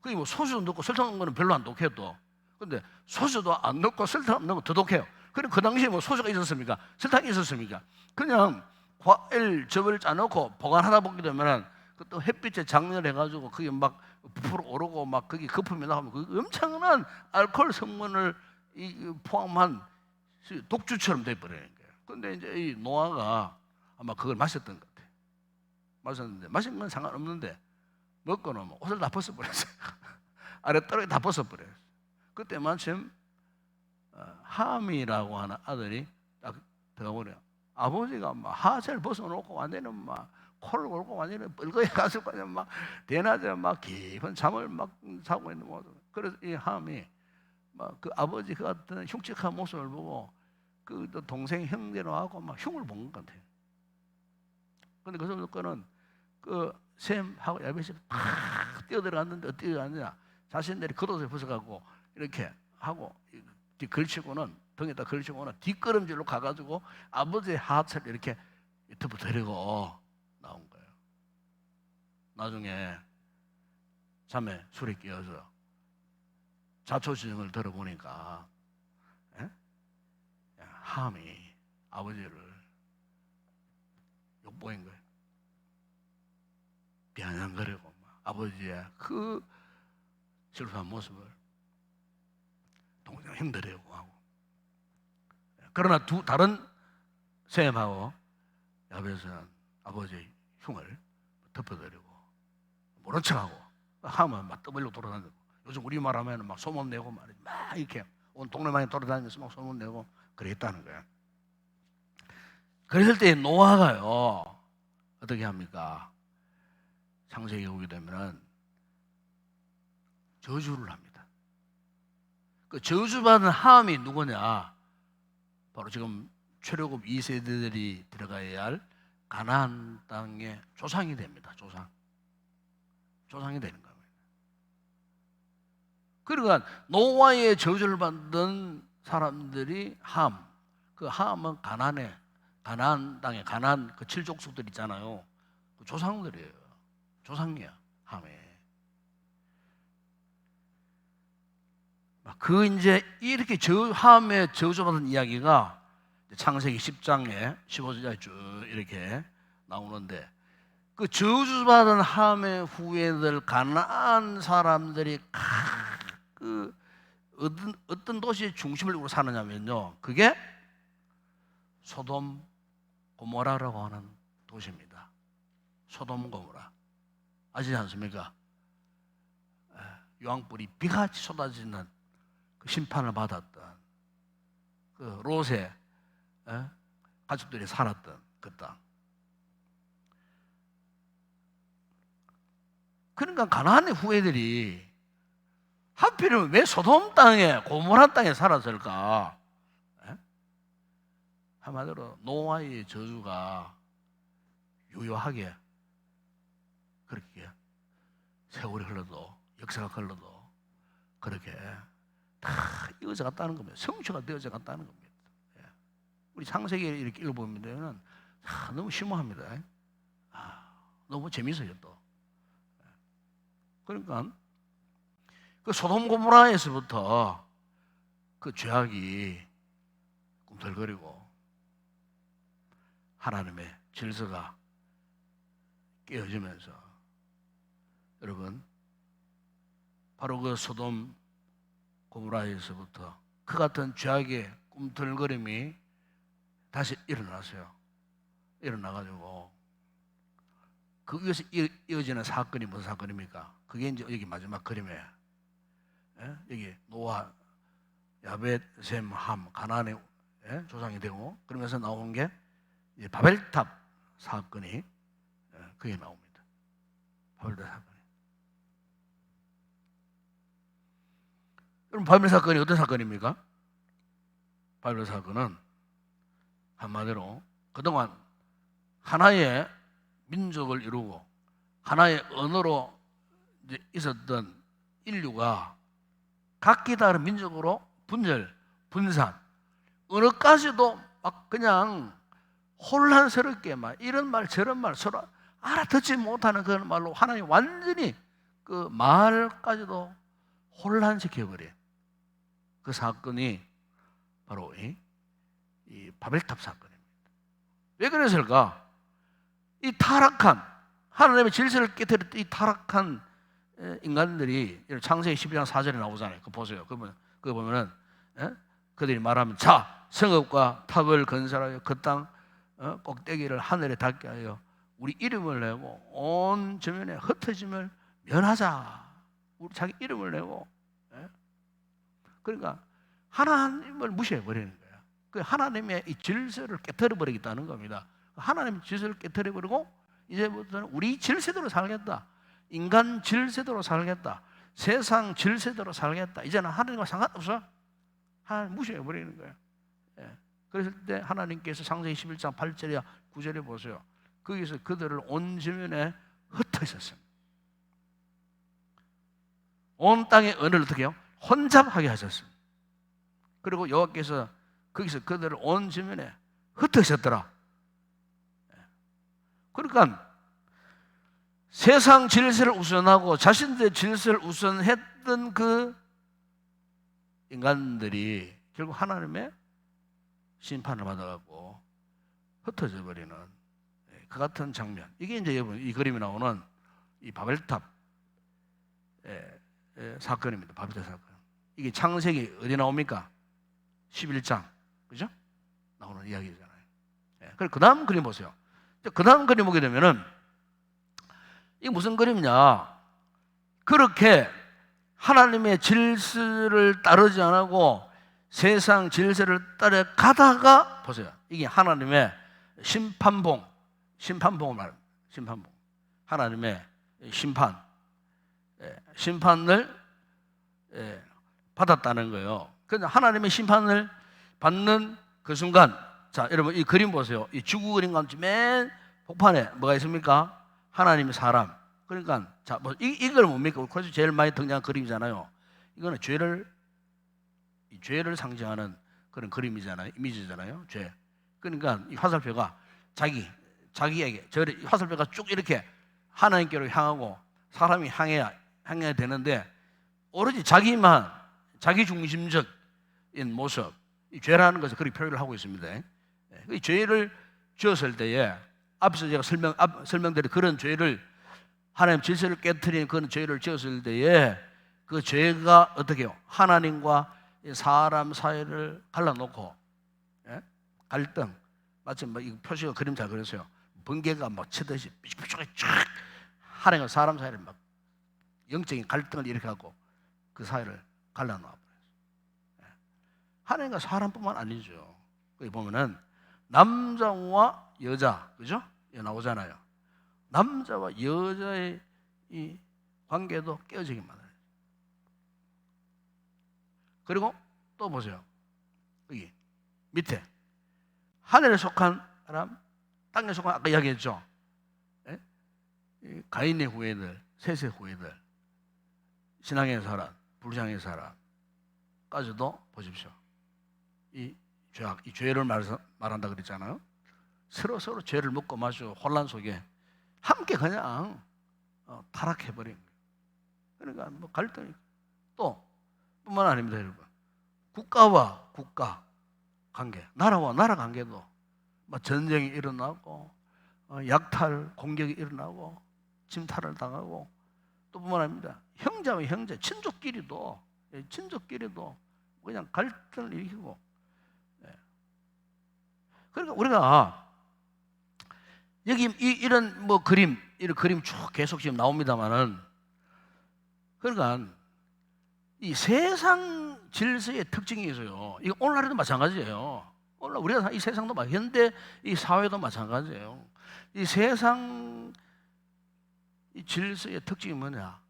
그게 뭐 소주 넣고 설탕 넣은 거는 별로 안 독해요 또. 근데 소주도 안 넣고 설탕 안 넣으면 더 독해요. 그럼 그 당시에 뭐 소주가 있었습니까? 설탕이 있었습니까? 그냥 과일즙을 짜놓고 보관하다 보게 되면은 또 햇빛에 장렬해가지고 그게 막 부풀어 오르고 막 그게 거품이 나오면 그 엄청난 알코올 성분을 포함한 독주처럼 돼버리는 거예요. 근데 이제 이 노아가 아마 그걸 마셨던 것 같아요. 마셨는데 마신 건 상관없는데 먹고 나면 옷을 다 벗어버렸어요. 아랫도로 다 벗어버려요. 그때 마침 함이라고 하는 아들이 딱 들어오네요. 아버지가 막 하체를 벗어놓고 완전히 막 코를 골고 완전히 뻘거에 가서 그냥 막 대낮에 막 깊은 잠을 막 자고 있는 모습. 그래서 이 함이 막 그 아버지 그 같은 흉측한 모습을 보고 그 동생 형제로하고 막 흉을 본 것 같아요. 근데 그 거는 그 셈하고 야벳이 팍 뛰어들어갔는데 어떻게 뛰어갔느냐? 자신들이 겉옷을 벗어가고 이렇게 하고 걸치고는 등에다 걸치고는 뒷걸음질로 가가지고 아버지의 하체를 이렇게 덮어 데리고 나온 거예요. 나중에 잠에 술에 깨어서 자초지종을 들어보니까 함이 아버지를 욕보인 거예요. 비아냥거리고 아버지의 그 실수한 모습을 동생 형들이 욕하고. 그러나 다른 셈하고 야벳은 아버지의 흉을 덮어드리고 모른 척하고 함은 막 떠벌리고 돌아다니고, 요즘 우리 말하면 막 소문 내고 말이지, 막 이렇게 온 동네방에 돌아다니면서 막 소문 내고 그랬다는 거야. 그랬을 때 노아가요 어떻게 합니까? 창세기에 오게 되면은 저주를 합니다. 그 저주받은 함이 누구냐? 바로 지금 출애굽 2세대들이 들어가야 할 가나안 땅의 조상이 됩니다. 조상이 되는 겁니다. 그러니까 노아의 저주를 받은 사람들이 함, 그 함은 가나안 땅에 가나안 그 칠족속들 있잖아요. 그 조상들이에요. 조상이야, 함에. 그 이제 이렇게 함에 저주받은 이야기가 창세기 10장에 15절에 쭉 이렇게 나오는데, 그 저주받은 함의 후예들 가나안 사람들이 그 어떤 도시의 중심을 두고 사느냐면요, 그게 소돔 고모라라고 하는 도시입니다. 소돔 고모라 아시지 않습니까? 유황불이 비같이 쏟아지는 그 심판을 받았던 그 롯의 가족들이 살았던 그 땅. 그러니까 가나안의 후예들이 하필이면 왜 소돔 땅에 고모라 땅에 살았을까? 한마디로 노아의 저주가 유효하게 그렇게 세월이 흘러도 역사가 흘러도 그렇게 다 이어져 갔다는 겁니다. 성취가 되어져 갔다는 겁니다. 우리 창세기를 이렇게 읽어보면 너무 심오합니다. 너무 재미있어요 또. 그러니까 그 소돔 고모라에서부터 그 죄악이 꿈틀거리고 하나님의 질서가 깨어지면서, 여러분, 바로 그 소돔 고모라에서부터 그 같은 죄악의 꿈틀거림이 다시 일어났어요. 일어나가지고 그 위에서 이어지는 사건이 무슨 사건입니까? 그게 이제 여기 마지막 그림에 여기 노아, 야벳, 셈, 함, 가나안의 조상이 되고, 그러면서 나온 게 이제 바벨탑 사건이 그게 나옵니다. 바벨탑 사건이. 그럼 바벨 사건이 어떤 사건입니까? 바벨 사건은 한마디로 그동안 하나의 민족을 이루고 하나의 언어로 이제 있었던 인류가 각기 다른 민족으로 분산, 언어까지도 막 그냥 혼란스럽게 막 이런 말 저런 말 서로 알아듣지 못하는 그런 말로 하나님 완전히 그 말까지도 혼란시켜버린 그 사건이 바로 이 바벨탑 사건입니다. 왜 그랬을까? 이 타락한 하나님의 질서를 깨뜨렸던 이 타락한 인간들이 창세기 12장 4절에 나오잖아요. 그거 보세요. 그거 보면은 그들이 말하면 자 성읍과 탑을 건설하여 그 땅 꼭대기를 하늘에 닿게 하여 우리 이름을 내고 온 저면에 흩어짐을 면하자. 우리 자기 이름을 내고 그러니까 하나님을 무시해 버리는 거야. 그 하나님의 이 질서를 깨뜨려 버리겠다는 겁니다. 하나님의 질서를 깨뜨려 버리고 이제부터는 우리 질서대로 살겠다. 인간 질서대로 살겠다. 세상 질서대로 살겠다. 이제는 하나님과 상관없어. 하나님 무시해 버리는 거예요. 그랬을 때 하나님께서 창세기 11장 8절이야 9절에 보세요. 거기서 그들을 온 지면에 흩어졌습니다. 온 땅의 언어를 어떻게 해요? 혼잡하게 하셨습니다. 그리고 여호와께서 거기서 그들을 온 지면에 흩으셨더라. 그러니까 세상 질서를 우선하고 자신들의 질서를 우선했던 그 인간들이 결국 하나님의 심판을 받아갖고 흩어져 버리는 그 같은 장면. 이게 이제 여러분 이 그림이 나오는 이 바벨탑 사건입니다. 바벨탑 사건. 이게 창세기 어디 나옵니까? 11장, 그죠? 나오는 이야기잖아요. 그리고 그 다음 그림 보세요. 그 다음 그림 보게 되면은 이게 무슨 그림이냐? 그렇게 하나님의 질서를 따르지 않고 세상 질서를 따라가다가 보세요. 이게 하나님의 심판봉을 말합니다. 심판봉. 하나님의 심판을 받았다는 거예요. 그런데 하나님의 심판을 받는 그 순간, 자 여러분 이 그림 보세요. 이 지구 그림과 맨 복판에 뭐가 있습니까? 하나님의 사람. 그러니까 자, 뭐 이걸 뭡니까? 그래서 제일 많이 등장한 그림이잖아요. 이거는 죄를 상징하는 그런 그림이잖아요. 이미지잖아요. 죄. 그러니까 이 화살표가 자기에게 화살표가 쭉 이렇게 하나님께로 향하고 사람이 향해야 되는데 오로지 자기 중심적인 모습, 이 죄라는 것을 그렇게 표현을 하고 있습니다. 이 죄를 지었을 때에 앞에서 제가 설명드린 그런 죄를 하나님 질서를 깨트리는 그런 죄를 지었을 때에 그 죄가 어떻게 해요? 하나님과 사람 사이를 갈라놓고 갈등 마치 뭐 이 표시가 그림 잘 그렸어요. 번개가 막 치듯이 삐죽삐죽하게 쫙 하나님과 사람 사이를 막 영적인 갈등을 일으켜갖고 그 사이를 갈라놓아 버렸어요. 하나님과 사람뿐만 아니죠. 거기 보면은 남자와 여자, 그죠? 나오잖아요. 남자와 여자의 이 관계도 깨어지게 만들어요. 그리고 또 보세요. 여기 밑에 하늘에 속한 사람, 땅에 속한 아까 이야기했죠. 가인의 후예들, 셋의 후예들, 신앙의 사람, 불신앙의 사람까지도 보십시오. 이 죄를 말한다 그랬잖아요. 서로 죄를 묻고 마시고 혼란 속에 함께 그냥 타락해버린 거예요. 그러니까 뭐 갈등이 또 뿐만 아닙니다, 여러분. 국가와 국가 관계, 나라와 나라 관계도 막 전쟁이 일어나고 약탈, 공격이 일어나고 침탈을 당하고 또 뿐만 아닙니다. 형제와 형제, 친족끼리도 그냥 갈등을 일으키고. 그러니까 우리가 여기 이런 뭐 이런 그림 쭉 계속 지금 나옵니다만은, 그러니까 이 세상 질서의 특징이 있어요. 이거 오늘날에도 마찬가지예요. 오늘 우리가 이 세상도 현대 이 사회도 마찬가지예요. 이 세상 이 질서의 특징이 뭐냐?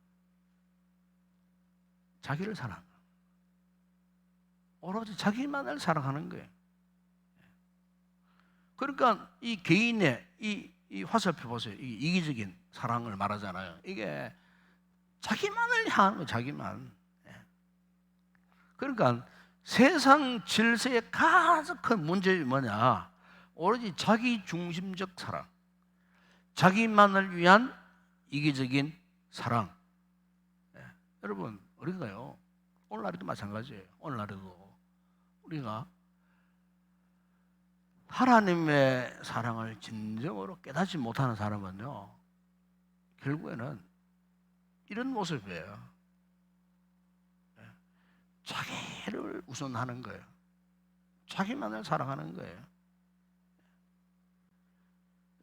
자기를 사랑하는 거예요. 오로지 자기만을 사랑하는 거예요. 그러니까 이 개인의 이 화살표 보세요. 이 이기적인 사랑을 말하잖아요. 이게 자기만을 향하는 거예요. 자기만. 그러니까 세상 질서의 가장 큰 문제는 뭐냐? 오로지 자기 중심적 사랑, 자기만을 위한 이기적인 사랑. 여러분, 우리가요, 오늘날에도 마찬가지예요. 오늘날에도 우리가 하나님의 사랑을 진정으로 깨닫지 못하는 사람은요, 결국에는 이런 모습이에요. 자기를 우선하는 거예요. 자기만을 사랑하는 거예요.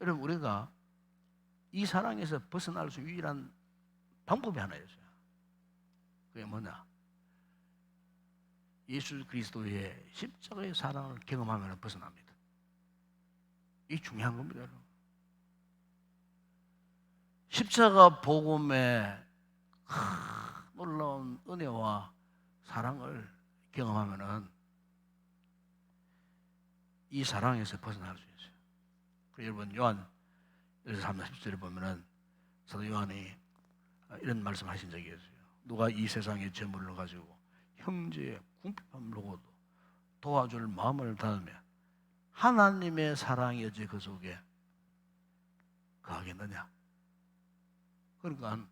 여러분, 우리가 이 사랑에서 벗어날 수 유일한 방법이 하나 있어요. 그게 뭐냐? 예수 그리스도의 십자가의 사랑을 경험하면 벗어납니다. 이게 중요한 겁니다, 여러분. 십자가 복음의 놀라운 은혜와 사랑을 경험하면은 이 사랑에서 벗어날 수 있어요. 여러분, 요한 3장 10절에 보면은 사도 요한이 이런 말씀하신 적이 있어요. 누가 이 세상의 재물을 가지고 형제의 궁핍함을 보고도 도와줄 마음을 닫으며 하나님의 사랑이 어찌 그 속에 거하겠느냐? 그러니까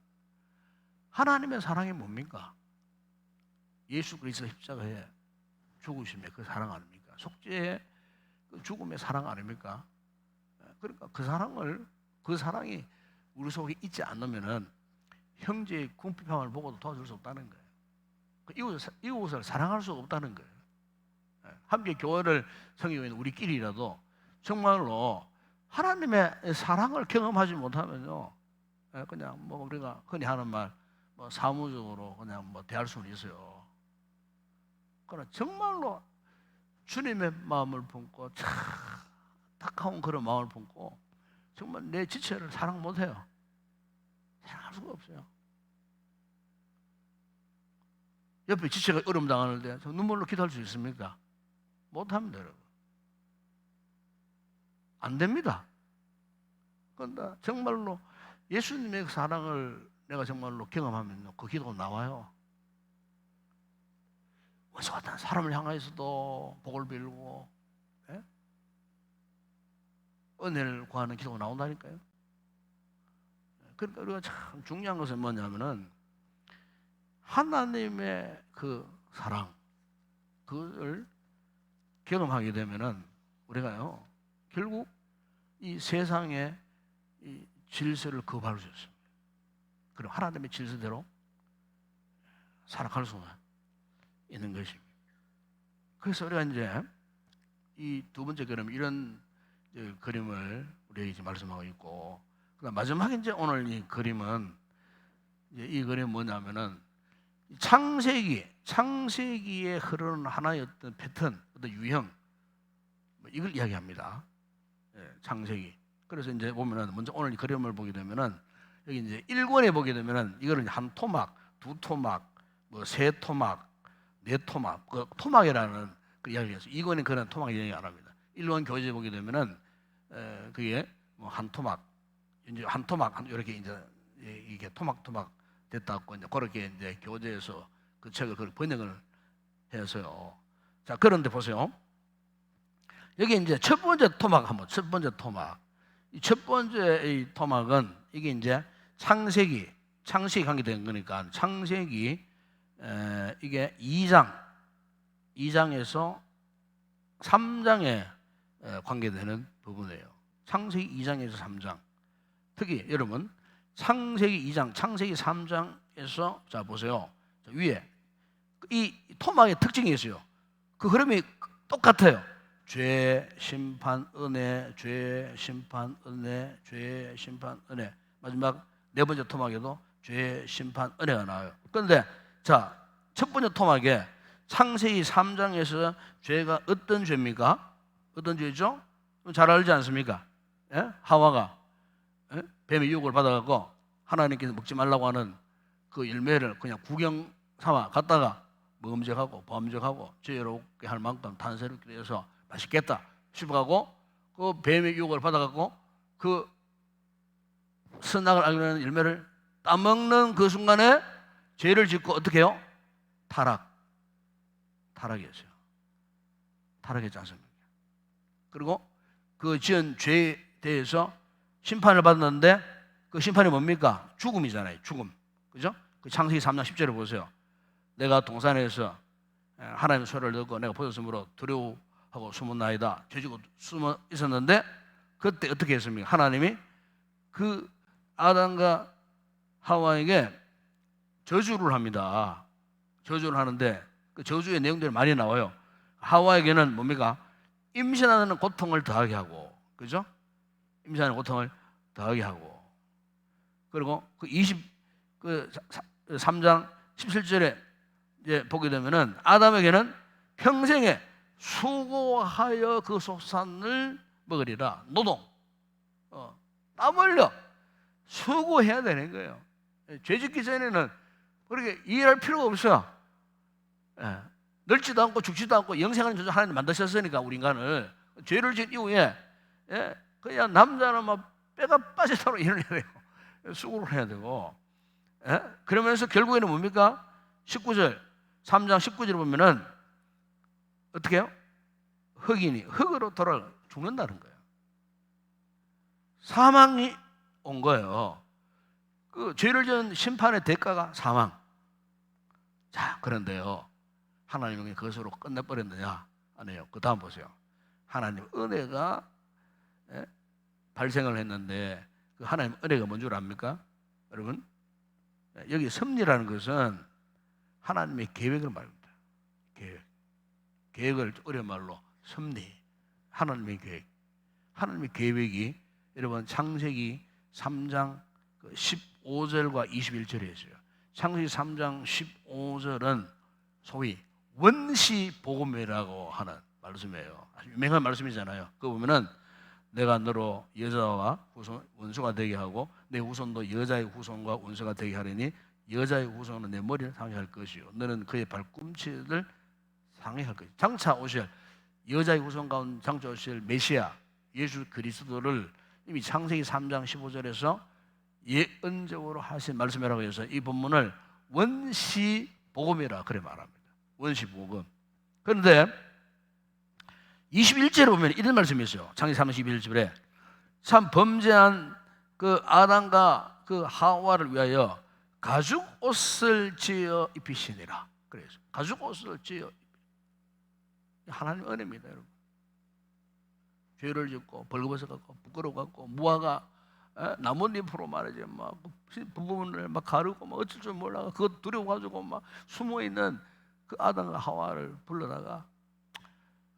하나님의 사랑이 뭡니까? 예수 그리스도 십자가의 죽으심의 그 사랑 아닙니까? 속죄의 그 죽음의 사랑 아닙니까? 그러니까 그 사랑이 우리 속에 있지 않으면은 형제의 궁핍함을 보고도 도와줄 수 없다는 거예요. 이웃을 사랑할 수 없다는 거예요. 함께 교회를 섬기고 있는 우리끼리라도 정말로 하나님의 사랑을 경험하지 못하면요, 그냥 뭐 우리가 흔히 하는 말, 뭐 사무적으로 그냥 뭐 대할 수는 있어요. 그러나 정말로 주님의 마음을 품고 참 딱하운 그런 마음을 품고 정말 내 지체를 사랑 못해요. 사랑할 수가 없어요. 옆에 지체가 어려움 당하는데 눈물로 기도할 수 있습니까? 못합니다, 여러분. 안 됩니다. 그런데 정말로 예수님의 사랑을 내가 정말로 경험하면 그 기도가 나와요. 원수 같은 사람을 향하여서도 복을 빌고, 예? 은혜를 구하는 기도가 나온다니까요. 그러니까 우리가 참 중요한 것은 뭐냐면은 하나님의 그 사랑, 그걸 경험하게 되면은 우리가요, 결국 이 세상의 이 질서를 거부할 수 있습니다. 그럼 하나님의 질서대로 살아갈 수가 있는 것입니다. 그래서 우리가 이제 이 두 번째 그림, 이런 그림을 우리에게 이제 말씀하고 있고, 그다음 마지막에 이제 오늘 이 그림은 이제 이 그림은 뭐냐면은 창세기에 흐르는 하나의 어떤 패턴, 어떤 유형, 이걸 이야기합니다. 창세기. 그래서 이제 보면은 먼저 오늘 이 그림을 보게 되면은 여기 이제 1권에 보게 되면은 이거는 한 토막, 두 토막, 뭐 세 토막, 네 토막, 그 토막이라는 그 이야기가 있어요. 2권에 그런 토막 이야기 안 합니다. 1권 교재 보게 되면은 그게 뭐 한 토막, 이제 한 토막 이렇게 이제 이게 토막 됐다고 이제 그렇게 이제 교재에서 그 책을 그렇게 번역을 해서요. 자, 그런데 보세요. 여기 이제 첫 번째 토막 한번, 첫 번째 토막. 이 첫 번째 이 토막은 이게 이제 창세기 관계된 거니까 창세기 이게 2장에서 3장에 관계되는 부분이에요. 창세기 2장에서 3장. 특히 여러분 창세기 2장, 창세기 3장에서 자 보세요. 자, 위에 이 토막의 특징이 있어요. 그 흐름이 똑같아요. 죄, 심판, 은혜, 죄, 심판, 은혜, 죄, 심판, 은혜. 마지막 네 번째 토막에도 죄, 심판, 은혜가 나와요. 그런데 자, 첫 번째 토막에 창세기 3장에서 죄가 어떤 죄입니까? 어떤 죄죠? 잘 알지 않습니까? 예? 하와가 뱀의 유혹을 받아갖고 하나님께서 먹지 말라고 하는 그 열매를 그냥 구경 삼아 갔다가 먹음직하고 범직하고 지혜롭게 할 만큼 탄세롭게 되어서 맛있겠다 싶어가고 그 뱀의 유혹을 받아갖고 그 선악을 알게 되는 열매를 따먹는 그 순간에 죄를 짓고 어떻게 해요? 타락이었어요. 타락했지 않습니까? 그리고 그 지은 죄에 대해서 심판을 받았는데 그 심판이 뭡니까? 죽음이잖아요. 죽음. 그죠? 그 창세기 3장 10절에 보세요. 내가 동산에서 하나님의 소리를 듣고 내가 보였으므로 두려워하고 숨었나이다. 죄지고 숨어 있었는데 그때 어떻게 했습니까? 하나님이 그 아담과 하와에게 저주를 합니다. 저주를 하는데 그 저주의 내용들이 많이 나와요. 하와에게는 뭡니까? 임신하는 고통을 더하게 하고, 그죠? 임신하는 고통을 더하게 하고, 그리고 그 3장 17절에 이제 보게 되면은 아담에게는 평생에 수고하여 그 속산을 먹으리라. 노동, 땀 흘려 수고해야 되는 거예요. 죄 짓기 전에는 그렇게 일할 필요가 없어요. 늙지도 않고 죽지도 않고 영생하는 존재 하나님 만드셨으니까 우리 인간을. 죄를 지은 이후에 그냥 남자는 막 뼈가 빠지도록 일을 해야 돼요. 수고를 해야 되고. 그러면서 결국에는 뭡니까? 19절 3장 19절에 보면은 어떻게 해요? 흙이니 흙으로 돌아 죽는다는 거예요. 사망이 온 거예요. 그 죄를 지은 심판의 대가가 사망. 자, 그런데요, 하나님이 그것으로 끝내버렸느냐? 아니에요. 그 다음 보세요. 하나님 은혜가 발생을 했는데 그 하나님 은혜가 뭔 줄 압니까? 여러분, 여기 섭리라는 것은 하나님의 계획을 말합니다. 계획을 어려운 말로 섭리. 하나님의 계획. 하나님의 계획이 여러분 창세기 3장 15절과 21절에 있어요. 창세기 3장 15절은 소위 원시복음이라고 하는 말씀이에요. 아주 유명한 말씀이잖아요. 그거 보면은 내가 너로 여자와 원수가 되게 하고 내 후손도 여자의 후손과 원수가 되게 하리니 여자의 후손은 내 머리를 상해할 것이요 너는 그의 발꿈치를 상해할 것이요. 장차 오실 여자의 후손 가운데 장차 오실 메시아 예수 그리스도를 이미 창세기 3장 15절에서 예언적으로 하신 말씀이라고 해서 이 본문을 원시복음이라 그래 말합니다. 원시복음. 그런데 21절에 보면 이런 말씀이 있어요. 창세기 3장 21절에 참 범죄한 그 아담과 그 하와를 위하여 가죽 옷을 지어 입히시니라. 그래서 가죽 옷을 지어 하나님의 은혜입니다, 여러분. 죄를 짓고 벌거벗어 갖고 부끄러워 갖고 무화과 나뭇잎으로 말이지 막 부분을 막 가르고 막 어쩔 줄 몰라 그거 두려워 가지고 막 숨어 있는 그 아담과 하와를 불러다가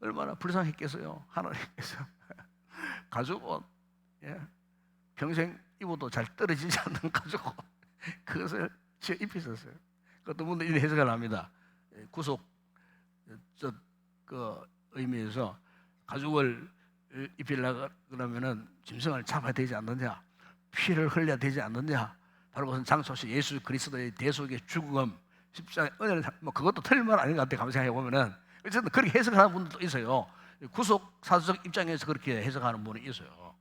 얼마나 불쌍했겠어요. 하나님께서 가죽 옷, 평생 입어도 잘 떨어지지 않는 가죽 옷 그것을 지어 입히셨어요. 그것도 분들 이런 해석을 합니다. 구속 그 의미에서 가죽을 입히려고 그러면은 짐승을 잡아야 되지 않느냐, 피를 흘려야 되지 않느냐. 바로 그것은 장소시 예수 그리스도의 대속의 죽음, 십자가의 은혜를 뭐 그것도 틀린 말 아닌 것 같아. 감상해 보면은 어쨌든 그렇게 해석하는 분들도 있어요. 구속 사주적 입장에서 그렇게 해석하는 분이 있어요.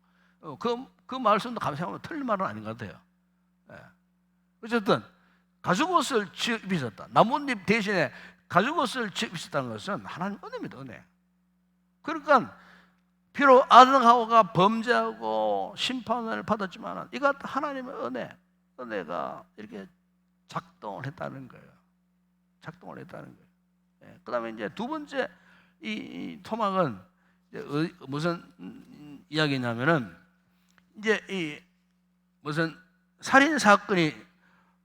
그 말씀도 감상하면 틀린 말은 아닌 것 같아요. 어쨌든 가죽 옷을 지어 입히셨다. 나뭇잎 대신에 가죽 옷을 지어 입히셨다는 것은 하나님 은혜입니다. 은혜. 그러니까 비록 아담 하와가 범죄하고 심판을 받았지만 이것 하나님의 은혜가 이렇게 작동을 했다는 거예요. 작동을 했다는 거예요. 그 다음에 이제 두 번째 이 토막은 이제 무슨 이야기냐면은 이제 이 무슨 살인 사건이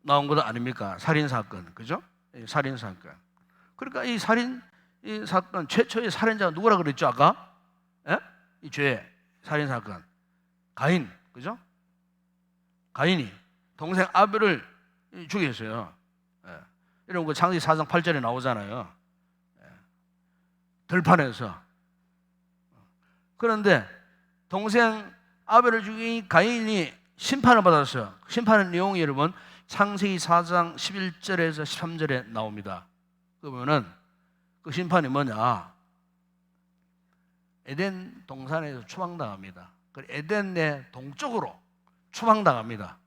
나온 것도 아닙니까? 살인 사건, 그죠? 살인 사건. 그러니까 이 살인 이 사건 최초의 살인자가 누구라 그랬죠 아까? 이 죄 살인 사건 가인, 그죠? 가인이 동생 아벨을 죽였어요. 이런 거 창세기 4장 8절에 나오잖아요. 들판에서. 그런데 동생 아벨을 죽인 가인이 심판을 받았어요. 심판의 내용이 여러분 창세기 4장 11절에서 13절에 나옵니다. 그러면은 그 심판이 뭐냐? 에덴 동산에서 추방당합니다. 그 에덴의 동쪽으로 추방당합니다.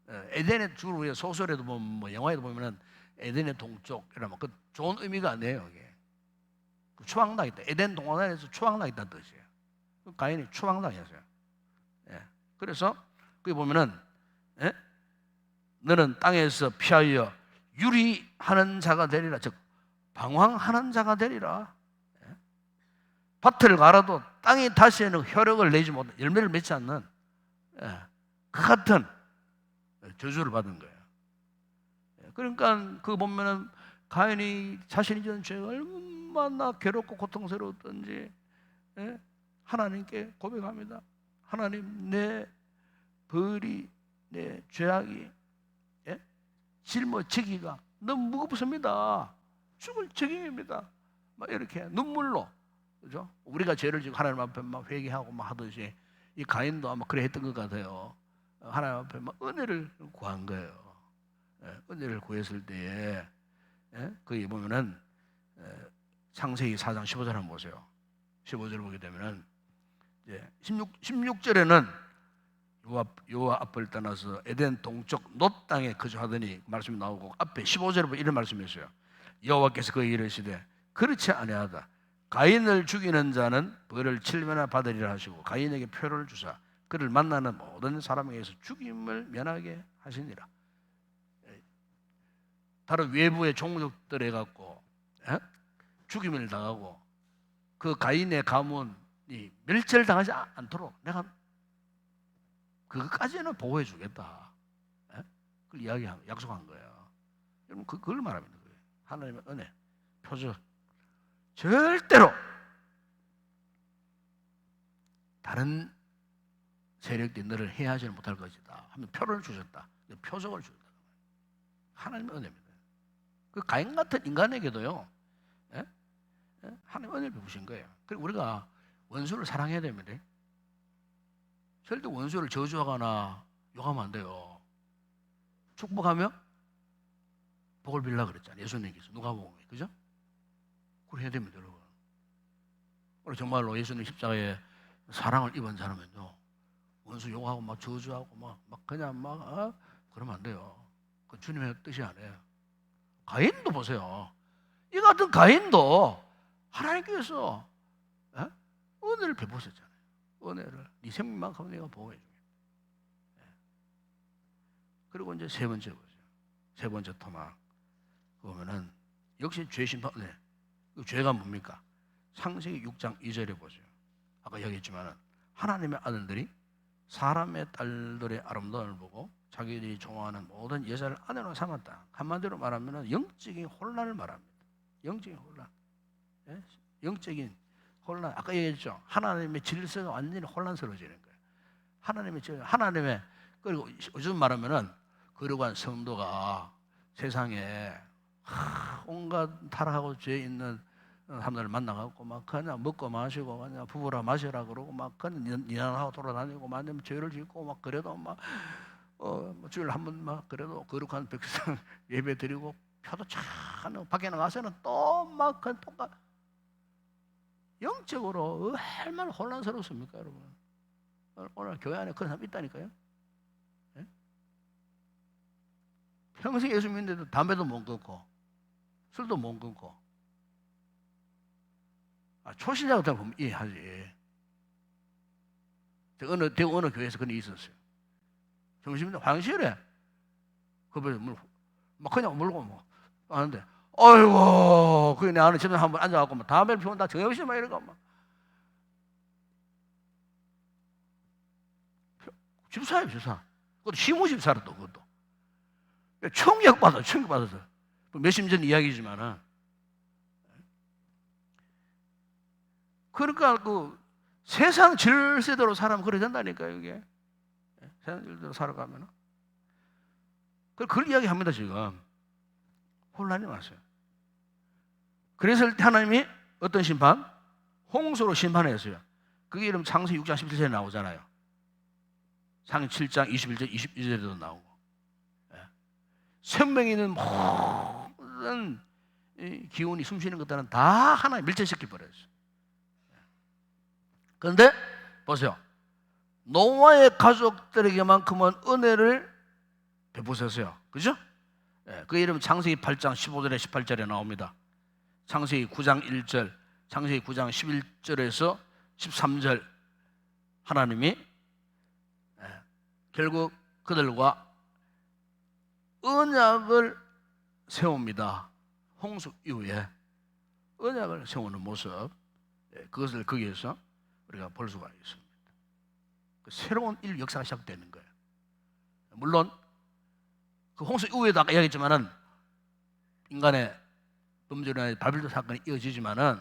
에덴의 주로 우리가 소설에도 보면 뭐 영화에도 보면은 에덴의 동쪽 이러면 그 좋은 의미가 아니에요. 이게 추방당했다. 에덴 동산에서 추방당했다는 뜻이에요. 가인이 추방당했어요. 예. 그래서 거기 보면은 너는 땅에서 피하여 유리하는 자가 되리라. 즉 방황하는 자가 되리라. 밭을 갈아도 땅이 다시는 효력을 내지 못한 열매를 맺지 않는 그 같은 저주를 받은 거예요. 그러니까 그 보면은 가인이 자신이 지은 죄가 얼마나 괴롭고 고통스러웠던지 하나님께 고백합니다. 하나님, 내 벌이, 내 죄악이 짊어지기가 너무 무겁습니다. 죽을 책임입니다. 막 이렇게 눈물로, 그죠? 우리가 죄를 지고 하나님 앞에 막 회개하고 막 하듯이 이 가인도 아마 그래 했던 것 같아요. 하나님 앞에 막 은혜를 구한 거예요. 은혜를 구했을 때에 거기 보면은 창세기 4장 15절 한번 보세요. 15절 보게 되면은 이제 16절에는 여호와 앞을 떠나서 에덴 동쪽 놋 땅에 거주하더니 말씀이 나오고 앞에 15절에 보면 이런 말씀이 있어요. 여호와께서 그에게 이르시되 그렇지 아니하다. 가인을 죽이는 자는 벌을 7배나 받으리라 하시고 가인에게 표를 주사 그를 만나는 모든 사람에게서 죽임을 면하게 하시니라. 다른 외부의 종족들에 갖고 죽임을 당하고 그 가인의 가문이 멸절당하지 않도록 내가 그것까지는 보호해 주겠다. 그걸 약속한 거예요. 여러분 그걸 말합니다. 하나님의 은혜, 표적. 절대로 다른 세력들이 너를 해하지는 못할 것이다 하면 표를 주셨다. 표적을 주셨다. 하나님의 은혜입니다. 그 가인 같은 인간에게도요, 하나님의 은혜를 베푸신 거예요. 그리고 우리가 원수를 사랑해야 됩니다. 절대 원수를 저주하거나 욕하면 안 돼요. 축복하며 복을 빌라 그랬잖아요. 예수님께서 누가복음에, 그죠? 그걸 해야 됩니다, 여러분. 우리 정말로 예수님 십자가에 사랑을 입은 자라면요, 원수 욕하고 막 저주하고 막 그냥 그러면 안 돼요. 그 주님의 뜻이 아니에요. 가인도 보세요. 이 같은 가인도 하나님께서 은혜를 베푸셨잖아요. 은혜를 네 생명만큼 내가 보호해 주겠다. 그리고 이제 세 번째 보죠. 세 번째 토막 보면은 역시 죄 심판. 그 죄가 뭡니까? 창세기 6장 2절에 보세요. 아까 얘기했지만은 하나님의 아들들이 사람의 딸들의 아름다움을 보고 자기들이 좋아하는 모든 여자를 아내로 삼았다. 한마디로 말하면 영적인 혼란을 말합니다. 영적인 혼란. 영적인 혼란. 아까 얘기했죠. 하나님의 질서가 완전히 혼란스러워지는 거예요. 하나님의 그리고 요즘 말하면은 거룩한 성도가 세상에 온갖 타락하고 죄 있는 사람들을 만나갖고 막 그냥 먹고 마시고 그냥 부부라 마시라 그러고 막 그냥 니난하고 돌아다니고 막 죄를 짓고 막 그래도 막 주일 한 번 막 그래도 거룩한 백성 예배 드리고 표도 차 밖에 나가서는 또 막 그냥 똑같. 영적으로 얼마나 혼란스럽습니까, 여러분? 오늘 교회 안에 그런 사람 있다니까요. 평생 예수 믿는데도 담배도 못 끊고 술도 못 끊고. 초신자 같은 거 보면 이해하지. 대구 어느 교회에서 그런 일이 있었어요. 정신병 화장실에 막 그냥 물고 뭐 하는데, 어이구, 그게 내 아는 집에 한번 앉아갖고 막 담배를 피운다 정없이 막 이러고 막. 집사예요, 집사. 그것도 시무집사라 또 그것도. 충격받아서. 몇십 년 전 이야기지만은. 그러니까 그 세상 질서대로 살아면 그래 된다니까요, 이게. 세상 질서대로 살아가면은. 그걸 이야기합니다, 지금. 혼란이 왔어요. 그래서 하나님이 어떤 심판? 홍수로 심판했어요. 그게 이름 창세기 6장 17절에 나오잖아요. 창세기 7장 21절, 22절에도 나오고. 생명이 있는 모든 이 기운이 숨쉬는 것들은 다 하나에 밀착시켜 버렸어요. 그런데 보세요. 노아의 가족들에게만큼은 은혜를 베푸셨어요. 그죠? 그 이름 창세기 8장 15절에 18절에 나옵니다. 창세기 9장 1절, 창세기 9장 11절에서 13절 하나님이 결국 그들과 언약을 세웁니다. 홍수 이후에 언약을 세우는 모습, 그것을 거기에서 우리가 볼 수가 있습니다. 새로운 인류 역사가 시작되는 거예요. 물론 그 홍수 이후에도 아까 이야기했지만은 인간의 범죄나 바벨탑 사건이 이어지지만은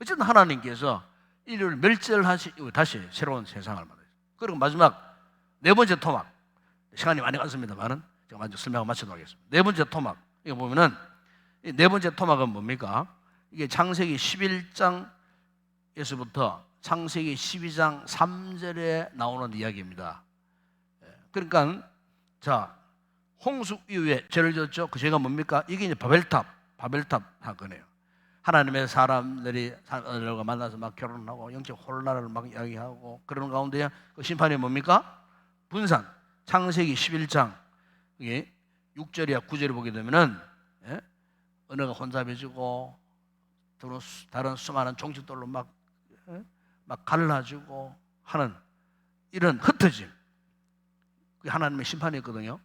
어쨌든 하나님께서 인류를 멸절하신 이후 다시 새로운 세상을 만들어요. 그리고 마지막 네 번째 토막, 시간이 많이 갔습니다만은 제가 먼저 설명을 마치도록 하겠습니다. 네 번째 토막, 이거 보면은 이 네 번째 토막은 뭡니까? 이게 창세기 11장에서부터 창세기 12장 3절에 나오는 이야기입니다. 그러니까 자, 홍수 이후에 죄를 졌죠. 그 죄가 뭡니까? 이게 이제 바벨탑 사건이에요. 하나님의 사람들이 사람들과 만나서 막 결혼하고 영적 혼란을 막 이야기하고 그러는 가운데 그 심판이 뭡니까? 분산. 창세기 11장 이게 6절이야 9절을 보게 되면은 언어가 혼잡해지고 다른 수많은 종족들로 막 갈라지고 하는 이런 흩어짐. 그게 하나님의 심판이었거든요.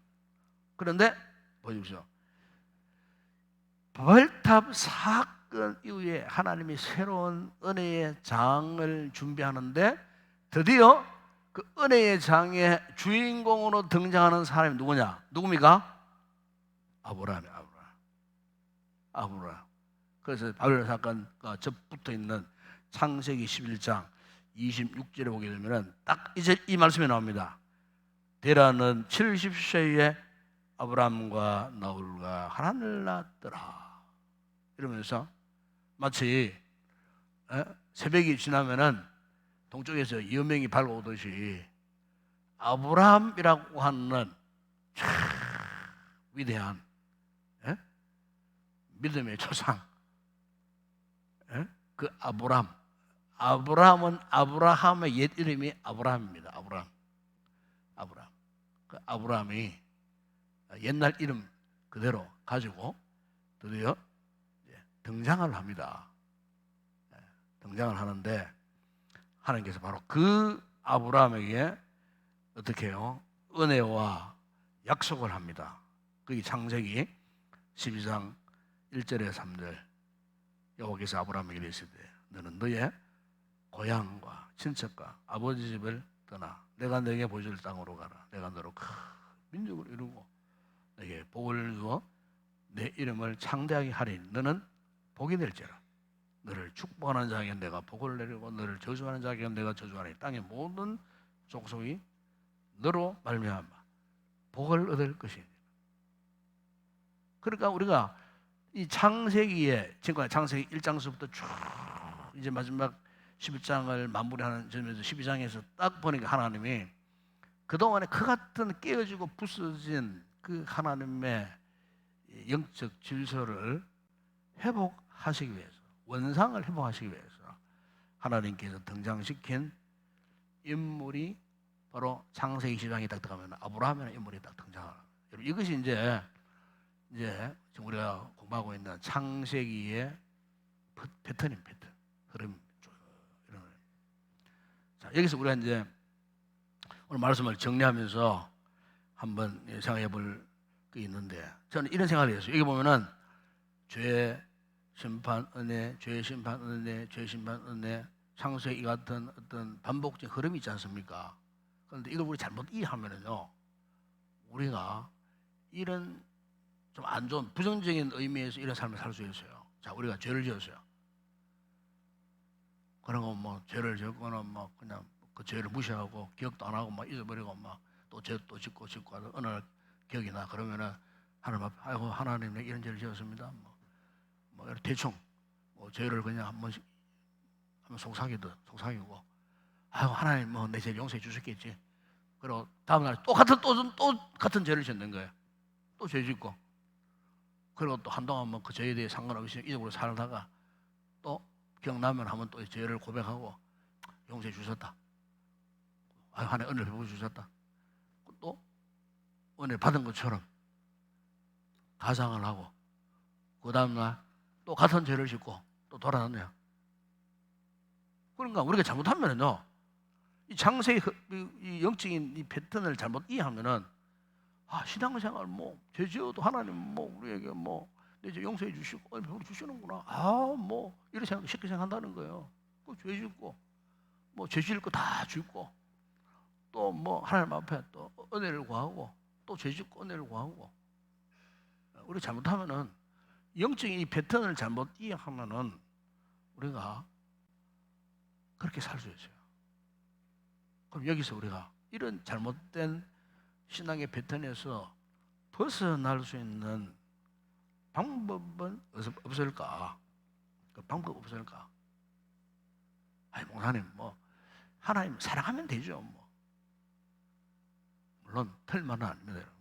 그런데 보십시오. 바벨탑 사건 이후에 하나님이 새로운 은혜의 장을 준비하는데 드디어 그 은혜의 장의 주인공으로 등장하는 사람이 누구냐? 누굽니까? 아브라함이에요. 아브라함. 그래서 바벨탑 사건과 접붙어 있는 창세기 11장 26절에 보게 되면 딱 이제 이 말씀이 나옵니다. 데라는 70세에 아브라함과 나홀과 하나님을 낳았더라. 이러면서 마치 새벽이 지나면은 동쪽에서 여명이 밝아오듯이 아브라함이라고 하는 참 위대한 믿음의 조상, 그 아브라함은 아브라함의 옛 이름이 아브라함입니다. 아브라함. 그 아브라함이 옛날 이름 그대로 가지고 드디어 등장을 합니다. 등장을 하는데 하나님께서 바로 그 아브라함에게 어떻게 해요? 은혜와 약속을 합니다. 그게 창세기 12장 1절에 3절. 여호와께서 아브라함에게 이르시되 너는 너의 고향과 친척과 아버지 집을 떠나 내가 너에게 보여줄 땅으로 가라. 내가 너로 큰 민족을 이루고 너에게 복을 주어 내 이름을 창대하게 하리니 너는 복이 될지라. 너를 축복하는 자에게 내가 복을 내리고 너를 저주하는 자에게 내가 저주하니 땅의 모든 족속이 너로 말미암아 복을 얻을 것이니. 그러니까 우리가 이 창세기에 지금까지 창세기 1장서부터 쭉 이제 마지막 11장을 마무리하는 점에서 12장에서 딱 보니까 하나님이 그동안에 그 같은 깨어지고 부서진 그 하나님의 영적 질서를 회복하시기 위해서, 원상을 회복하시기 위해서 하나님께서 등장시킨 인물이 바로 창세기 20장에 딱 들어가면 아브라함이라는 인물이 딱 등장하는. 여러분 이것이 이제 지금 우리가 공부하고 있는 창세기의 패턴 흐름. 자, 여기서 우리가 이제 오늘 말씀을 정리하면서 한번 생각해 볼 게 있는데 저는 이런 생각을 했어요. 여기 보면은 죄 심판 은혜, 죄 심판 은혜, 죄 심판 은혜, 창세기 같은 어떤 반복적인 흐름이 있지 않습니까? 그런데 이걸 우리 잘못 이해하면은요, 우리가 이런 좀 안 좋은 부정적인 의미에서 이런 삶을 살 수 있어요. 자, 우리가 죄를 지었어요. 그런 거 뭐 죄를 지었거나 뭐 그냥 그 죄를 무시하고 기억도 안 하고 막 잊어버리고 막 또 죄 또 짓고 하다 어느 날 기억이 나 그러면은 하나님 앞에 아이고 하나님 내가 이런 죄를 지었습니다. 뭐 대충 뭐 죄를 그냥 한 번씩 하면 속삭이고 아이고 하나님 뭐 내 죄 용서해 주셨겠지. 그리고 다음 날 또 같은 죄를 짓는 거예요. 또 죄 짓고. 그리고 또 한동안 뭐 그 죄에 대해 상관없이 이적으로 살다가 또 기억나면 한번 또 죄를 고백하고 용서해 주셨다. 하나님 은혜를 베풀어 주셨다. 또 은혜를 받은 것처럼 가상을 하고 그 다음날 또 같은 죄를 짓고 또 돌아왔네요. 그러니까 우리가 잘못하면은요, 이 장세의 이 영적인 이 패턴을 잘못 이해하면은 신앙생활 뭐 죄 지어도 하나님 뭐 우리에게 뭐 이제 용서해 주시고 베풀어 주시는구나. 뭐 이렇게 쉽게 생각한다는 거예요. 죄 짓고 뭐 죄 지을 거 다 짓고 또 뭐 하나님 앞에 또 은혜를 구하고 또 죄 짓고 은혜를 구하고. 우리 잘못하면은 영적인 이 패턴을 잘못 이해하면은 우리가 그렇게 살 수 있어요. 그럼 여기서 우리가 이런 잘못된 신앙의 패턴에서 벗어날 수 있는 방법은 없을까? 그 방법 없을까? 목사님, 뭐 하나님 사랑하면 되죠. 뭐 물론 틀만은 아닙니다, 여러분.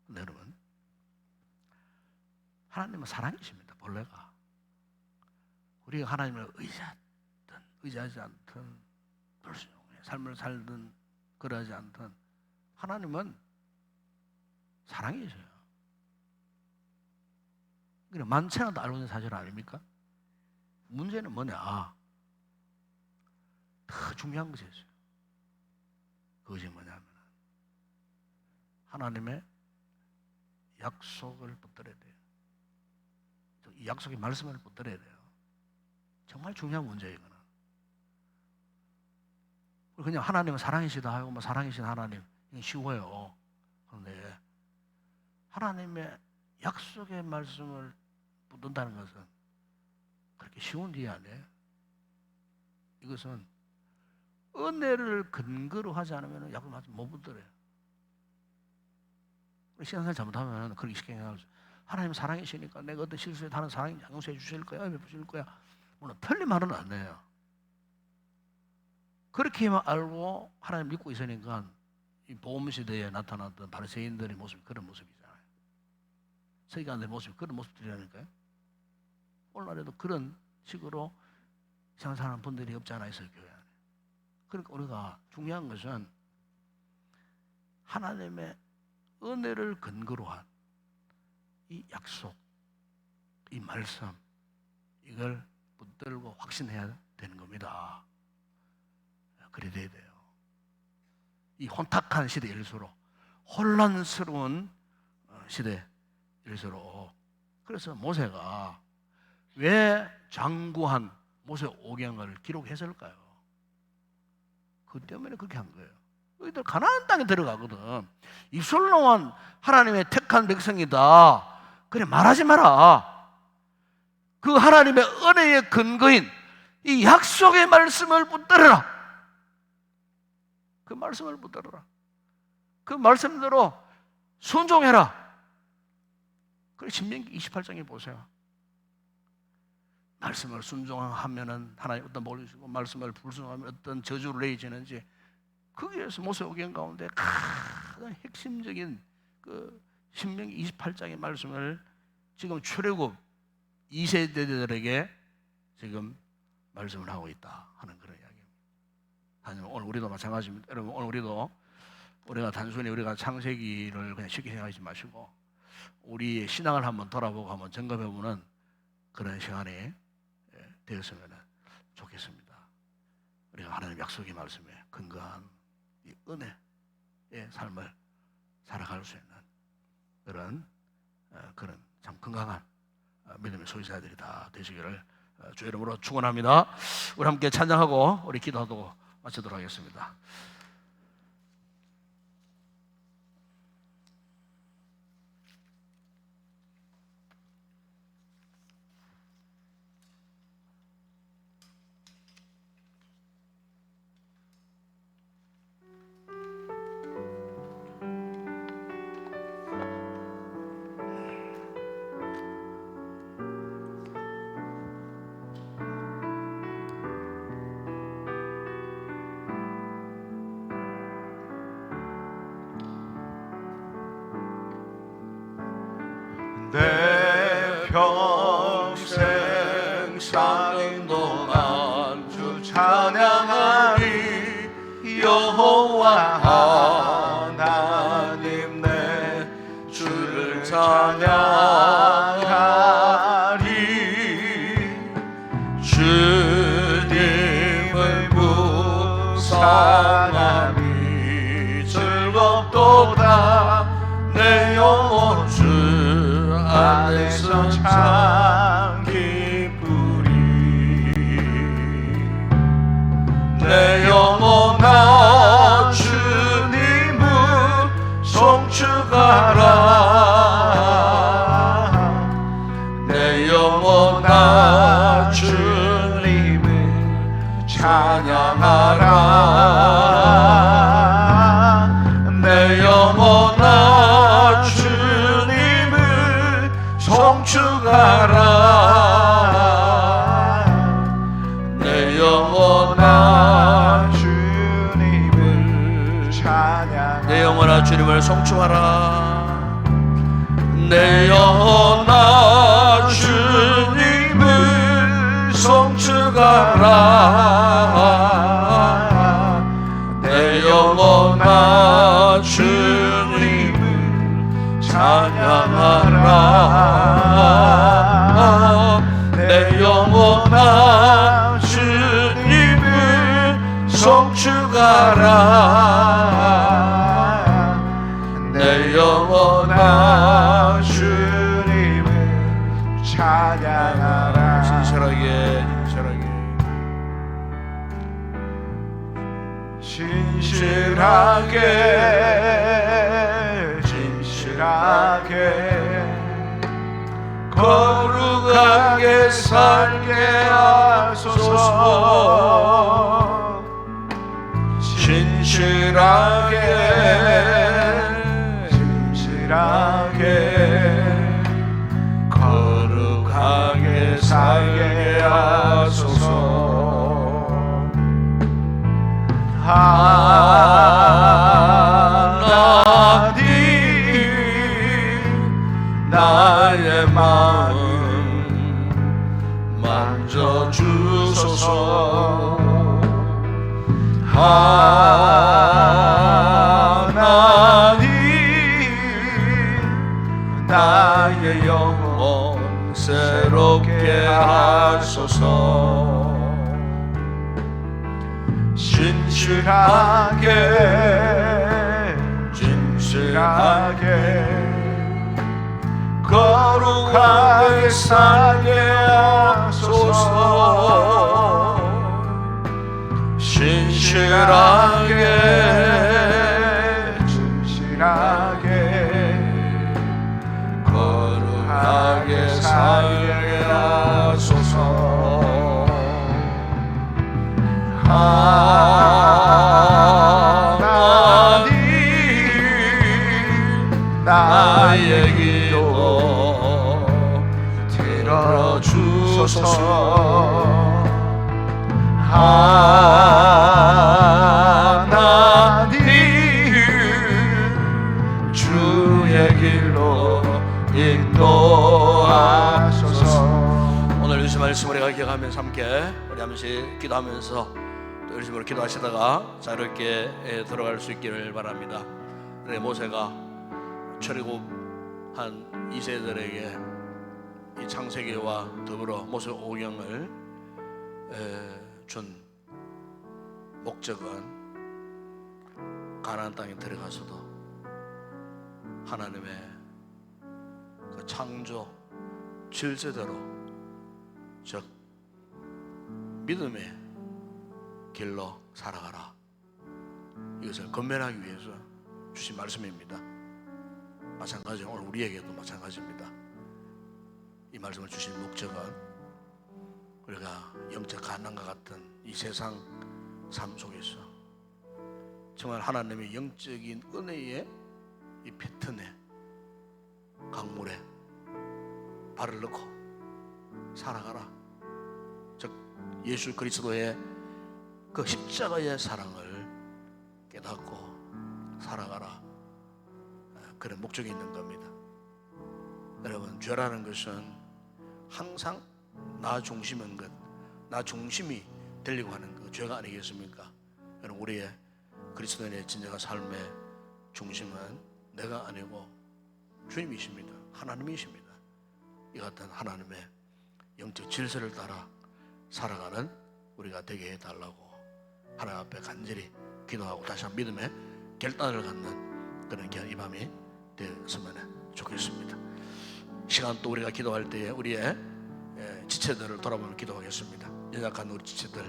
근데 여러분, 하나님은 사랑이십니다, 본래가. 우리가 하나님을 의지하지 않든 불순종의 삶을 살든 그러하지 않든 하나님은 사랑이셔요. 많지는 알고 있는 사실 아닙니까? 문제는 뭐냐? 더 중요한 것이 있어요. 그것이 뭐냐면 하나님의 약속을 붙들어야 돼요. 이 약속의 말씀을 붙들어야 돼요. 정말 중요한 문제예요, 이거는. 그냥 하나님은 사랑이시다 하고 뭐 사랑이신 하나님, 이건 쉬워요. 그런데 하나님의 약속의 말씀을 붙든다는 것은 그렇게 쉬운 일이 아니에요. 이것은 은혜를 근거로 하지 않으면 약속을 못 붙들어요. 신앙생활 잘못하면 그렇게 쉽게 생각하죠. 하나님 사랑이시니까 내가 어떤 실수에 하는 사랑이 용서해 주실 거야, 베푸실 거야. 물론 틀린 말은 안 해요. 그렇게만 알고 하나님 믿고 있으니까 이 복음 시대에 나타났던 바리새인들의 모습이 그런 모습이잖아요. 서기관들의 모습이 그런 모습들이라니까요. 오늘날에도 그런 식으로 생각하는 분들이 없지 않아 있어요, 교회 안에. 그러니까 우리가 중요한 것은 하나님의 은혜를 근거로 한 이 약속, 이 말씀, 이걸 붙들고 확신해야 되는 겁니다. 그래야 돼요. 이 혼탁한 시대일수록, 혼란스러운 시대일수록. 그래서 모세가 왜 장구한 모세오경을 기록했을까요? 그 때문에 그렇게 한 거예요. 너희들 가나안 땅에 들어가거든. 이슬로만 하나님의 택한 백성이다. 그래 말하지 마라. 그 하나님의 은혜의 근거인 이 약속의 말씀을 붙들어라. 그 말씀을 붙들어라. 그 말씀대로 순종해라. 그래 신명기 28장에 보세요. 말씀을 순종하면은 하나님 어떤 복을 주시고 말씀을 불순종하면 어떤 저주를 내리지는지 거기에서 모세오경 가운데 가장 핵심적인 그 신명기 28장의 말씀을 지금 출애굽 2세대들에게 지금 말씀을 하고 있다 하는 그런 이야기입니다. 오늘 우리도 마찬가지입니다. 여러분 오늘 우리가 단순히 우리가 창세기를 그냥 쉽게 생각하지 마시고 우리의 신앙을 한번 돌아보고 한번 점검해보는 그런 시간이 되었으면 좋겠습니다. 우리가 하나님 약속의 말씀에 근거한 이 은혜의 삶을 살아갈 수 있는 그런 참 건강한 믿음의 소유자들이 다 되시기를 주의 이름으로 축원합니다. 우리 함께 찬양하고 우리 기도하고 마치도록 하겠습니다. 내 평생 사는 동안 주 찬양하리. 여호와 하나님 내 주를 찬양하리. 주님을 묵상하니 즐겁도다. 내 영혼 주 안에서 참 기쁘리. 내 영혼아 주님을 송축하라. 내 영혼아 주님을 찬양하라. 내 영혼아 주님을 송축하라. 내 영혼아 주님을 찬양하라. 내 영혼아 주님을 송축하라. 내 영혼아 주님을 송축하라. 내 영혼아 주님을 찬양하라. 내 영혼아 주님을 송축하라. 내 영혼아 주님을 찬양하라. 진실하게 진실하게 거룩하게 살게 하소서. 진실하게 거룩하게 살게 하소서. 하나님 나의 마음 만져주소서. 하나님 나의 영혼 새롭게 하소서. 진실하게 거룩하게 살게 하소서. 진실하게 거룩하게 살게 하소서. 하나님 나의 기도 들어주소서. 하나님 주의 길로 인도하소서. 오늘 유시 말씀을 우리가 기억하면서 함께 우리 한 번씩 기도하면서 또 열심으로 기도하시다가 자유롭게 들어갈 수 있기를 바랍니다. 그래 모세가 출애굽한 2세들에게 이 창세기와 더불어 모세 오경을 준 목적은 가나안 땅에 들어가서도 하나님의 그 창조 질서대로 즉 믿음의 길로 살아가라. 이것을 건면하기 위해서 주신 말씀입니다. 마찬가지로 오늘 우리에게도 마찬가지입니다. 이 말씀을 주신 목적은 우리가 영적 가난과 같은 이 세상 삶 속에서 정말 하나님의 영적인 은혜의 이 패턴에 강물에 발을 넣고 살아가라. 즉 예수 그리스도의 그 십자가의 사랑을 깨닫고 살아가라. 그런 목적이 있는 겁니다. 여러분, 죄라는 것은 항상 나 중심인 것, 나 중심이 되려고 하는 그 죄가 아니겠습니까? 여러분, 우리의 그리스도인의 진정한 삶의 중심은 내가 아니고 주님이십니다. 하나님이십니다. 이 같은 하나님의 영적 질서를 따라 살아가는 우리가 되게 해달라고 하나님 앞에 간절히 기도하고 다시 한 믿음의 결단을 갖는 그런 이 밤이 되었으면 좋겠습니다. 시간 또 우리가 기도할 때에 우리의 지체들을 돌아보며 기도하겠습니다. 연약한 우리 지체들,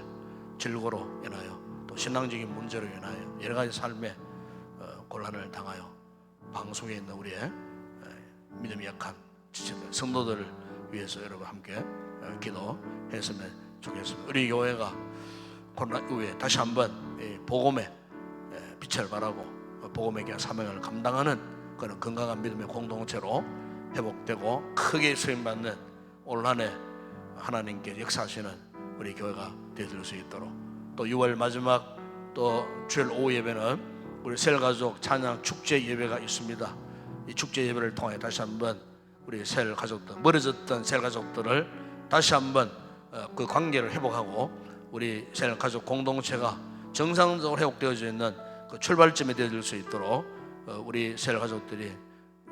질고로 인하여 또 신앙적인 문제로 인하여 여러 가지 삶의 곤란을 당하여 방송에 있는 우리의 믿음이 약한 지체들, 성도들을 위해서 여러분 함께 기도했으면 좋겠습니다. 우리 교회가 코로나 이후에 다시 한번 복음의 빛을 발하고 복음의 귀한 사명을 감당하는 그런 건강한 믿음의 공동체로 회복되고 크게 쓰임받는 올 한 해 하나님께 역사하시는 우리 교회가 되어줄 수 있도록, 또 6월 마지막 또 주일 오후 예배는 우리 셀가족 찬양 축제 예배가 있습니다. 이 축제 예배를 통해 다시 한번 우리 셀 가족들, 멀어졌던 셀 가족들을 다시 한번 그 관계를 회복하고 우리 셀 가족 공동체가 정상적으로 회복되어져 있는 그 출발점이 되어줄 수 있도록 우리 셀 가족들이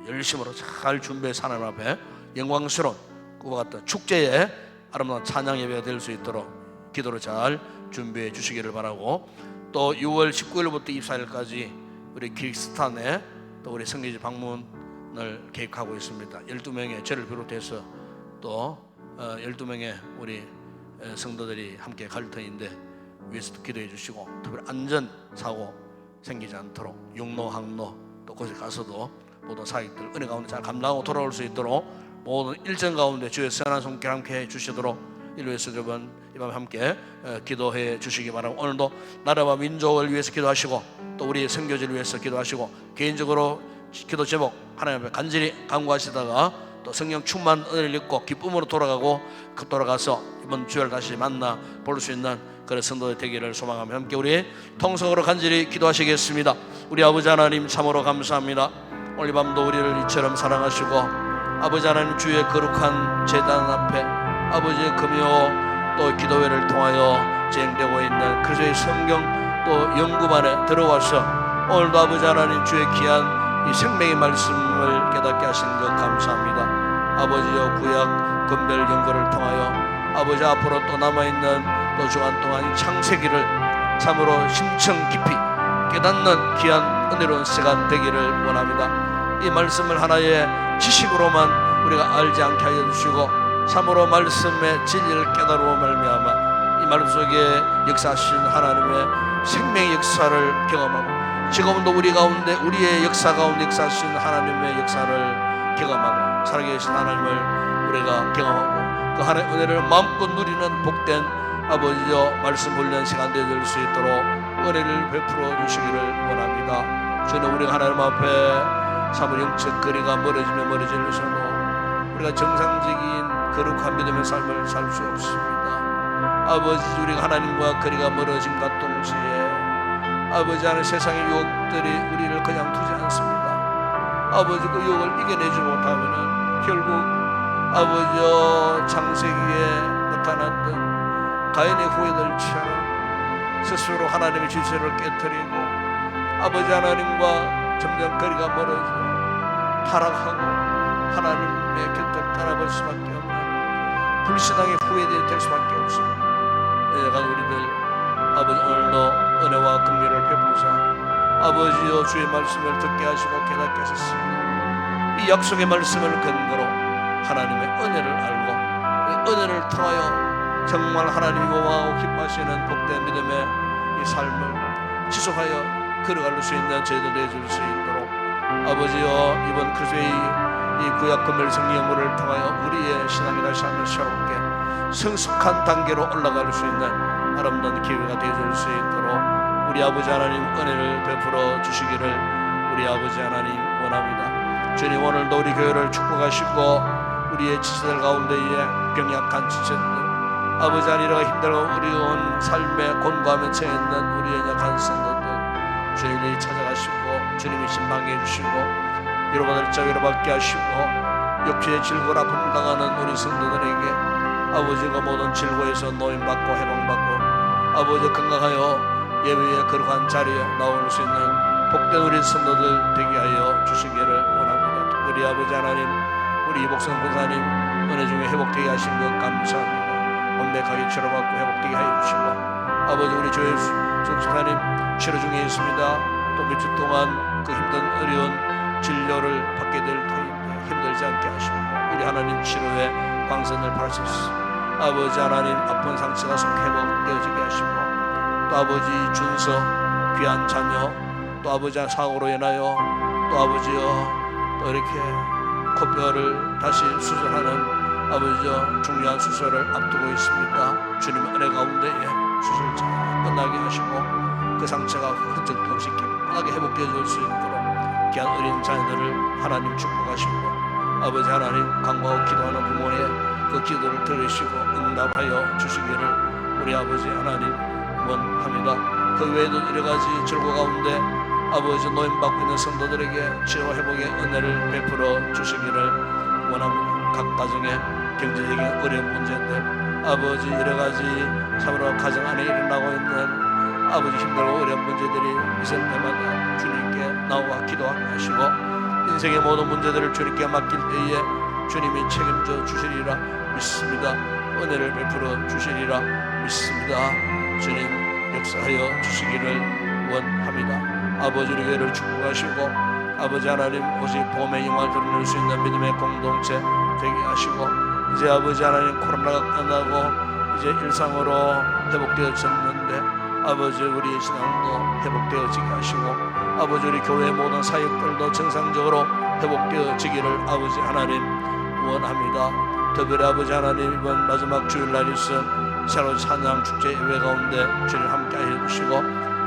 열심으로 잘 준비해서 하나님 앞에 영광스러운 그와 같은 축제의 아름다운 찬양 예배가 될 수 있도록 기도로 잘 준비해 주시기를 바라고, 또 6월 19일부터 24일까지 우리 키르기스탄에 또 우리 성교지 방문을 계획하고 있습니다. 12명의 저를 비롯해서 또 12명의 우리 성도들이 함께 갈 터인데 위에서도 기도해 주시고, 특별히 안전사고 생기지 않도록 육로, 항로 또 곳에 가서도 모든 사역들 은혜 가운데 잘 감당하고 돌아올 수 있도록 모든 일정 가운데 주의 선한 손길 함께 해주시도록 이를 위해서 여러분 이 밤에 함께 기도해 주시기 바라고, 오늘도 나라와 민족을 위해서 기도하시고 또 우리 선교지를 위해서 기도하시고 개인적으로 기도 제목 하나님 앞에 간절히 간구하시다가 또 성령 충만 은혜를 입고 기쁨으로 돌아가서 이번 주일 다시 만나 볼 수 있는 그런 성도들 되기를 소망하며 함께 우리 통성으로 간절히 기도하시겠습니다. 우리 아버지 하나님 참으로 감사합니다. 오늘 밤도 우리를 이처럼 사랑하시고 아버지 하나님 주의 거룩한 제단 앞에 아버지의 금요 또 기도회를 통하여 진행되고 있는 그리스도의 성경 또 연구반에 들어와서 오늘도 아버지 하나님 주의 귀한 이 생명의 말씀을 깨닫게 하신 것 감사합니다. 아버지여 구약 금별 연구를 통하여 아버지 앞으로 또 남아있는 또 주간 동안 창세기를 참으로 심층 깊이 깨닫는 귀한 은혜로운 시간 되기를 원합니다. 이 말씀을 하나의 지식으로만 우리가 알지 않게 하여 주시고 참으로 말씀의 진리를 깨달음으로 말미암아 이 말씀 속에 역사하신 하나님의 생명의 역사를 경험하고 지금도 우리 가운데 우리의 역사 가운데 역사하신 하나님의 역사를 경험하고 살아계신 하나님을 우리가 경험하고 그 하나님의 은혜를 마음껏 누리는 복된 아버지여 말씀 훈련 시간 되어줄 수 있도록 은혜를 베풀어 주시기를 원합니다. 주님, 우리가 하나님 앞에 참으로 영적 거리가 멀어지면 멀어질수록 우리가 정상적인 거룩한 믿음의 삶을 살 수 없습니다. 아버지, 우리가 하나님과 거리가 멀어짐과 동시에 아버지 하나님 세상의 유혹들이 우리를 그냥 두지 않습니다. 아버지, 그 유혹을 이겨내지 못하면 결국 아버지여 창세기에 나타났던 가인의 후예들처럼 스스로 하나님의 질서를 깨뜨리고 아버지 하나님과 점점 거리가 멀어져 타락하고 하나님의 곁을 떠나볼 수밖에 없는 불신앙의 후예들이 될 수밖에 없습니다. 내가 우리들 아버지 오늘도 은혜와 긍휼을 베푸사 아버지여 주의 말씀을 듣게 하시고 깨닫게 하셨습니다. 이 약속의 말씀을 근거로 하나님의 은혜를 알고 이 은혜를 통하여 정말 하나님이 원하고 기뻐하시는 복된 믿음의 이 삶을 지속하여 걸어갈 수 있는 저희들 내줄 수 있도록 아버지여 이번 그리스도의 이 구약 금별 성령 연구를 통하여 우리의 신앙이 다시 한번 새롭게 성숙한 단계로 올라갈 수 있는 아름다운 기회가 되어줄 수 있도록 우리 아버지 하나님 은혜를 베풀어 주시기를 우리 아버지 하나님 원합니다. 주님, 오늘도 우리 교회를 축복하시고 우리의 지체들 가운데에 병약한 지체들 아버지 하나님과 힘들고 어려운 삶에 곤고하며 처해 있는 우리의 약한 성도들 주님이 찾아가시고 주님이 신방해 주시고 위로받을 자 위로받게 하시고 육체의 질고를 아픔을 당하는 우리 성도들에게 아버지가 모든 질고에서 노임받고 해방받고 아버지 건강하여 예배의 거룩한 자리에 나올 수 있는 복된 우리 성도들 되게 하여 주시기를 원합니다. 특별히 아버지 하나님, 우리 이복성 권사님 은혜 중에 회복되게 하신 것 감사합니다. 완벽하게 치료받고 회복되게 하여 주시고 아버지 우리 조혜 속사님 치료 중에 있습니다. 또 몇 주 동안 그 힘든 어려운 진료를 받게 될 터인데 힘들지 않게 하시고 우리 하나님 치료의 광선을 발하소서. 아버지 하나님 아픈 상처가 속 회복되어지게 하시고 또 아버지 준서 귀한 자녀 또 아버지 사고로 인하여 또 아버지여 또 이렇게 코뼈를 다시 수술하는 아버지여 중요한 수술을 앞두고 있습니다. 주님 은혜 가운데에 수술 잘 끝나게 하시고 그 상처가 흔적도 없이 깨끗하게 회복되어질 수 있도록 귀한 어린 자녀들을 하나님 축복하시고 아버지 하나님 간구하고 기도하는 부모의 그 기도를 들으시고 응답하여 주시기를 우리 아버지 하나님 원합니다. 그 외에도 여러가지 절고 가운데 아버지 노임받고 있는 성도들에게 치료와 회복의 은혜를 베풀어 주시기를 원합니다. 각 가정의 경제적인 어려운 문제들 아버지 여러가지 참으로 가정 안에 일어나고 있는 아버지 힘들고 어려운 문제들이 있을 때마다 주님께 나와 기도하게 하시고 인생의 모든 문제들을 주님께 맡길 때에 주님이 책임져 주시리라 믿습니다. 은혜를 베풀어 주시리라 믿습니다. 주님 역사하여 주시기를 원합니다. 아버지 우리 교회를 축복하시고 아버지 하나님 오직 복음의 영광을 드러낼 수 있는 믿음의 공동체 되게 하시고 이제 아버지 하나님 코로나가 끝나고 이제 일상으로 회복되어졌는데 아버지 우리의 신앙도 회복되어지게 하시고 아버지 우리 교회의 모든 사역들도 정상적으로 회복되어지기를 아버지 하나님 원합니다. 특별히 아버지 하나님 이번 마지막 주일날 있은 새로 찬양 축제 예배 가운데 주님 함께 하여 주시고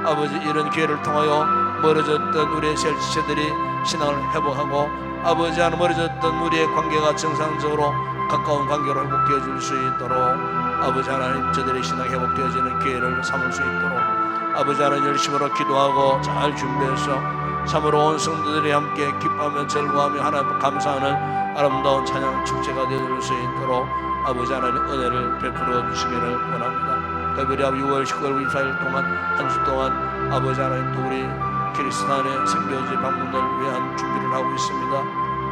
아버지 이런 기회를 통하여 멀어졌던 우리의 지체들이 신앙을 회복하고 아버지 하나님 멀어졌던 우리의 관계가 정상적으로 가까운 관계로 회복되어질 수 있도록 아버지 하나님 저들의 신앙이 회복되어지는 기회를 삼을 수 있도록 아버지 하나님 열심으로 기도하고 잘 준비해서 참으로 온 성도들이 함께 기뻐하며 즐거워하며 하나님 감사하는 아름다운 찬양 축제가 되어질 수 있도록 아버지 하나님 은혜를 베풀어 주시기를 원합니다. 특별히 6월 19일 24일 동안 한 주 동안 아버지 하나님 또 우리 키리스탄의 선교지 방문을 위한 준비를 하고 있습니다.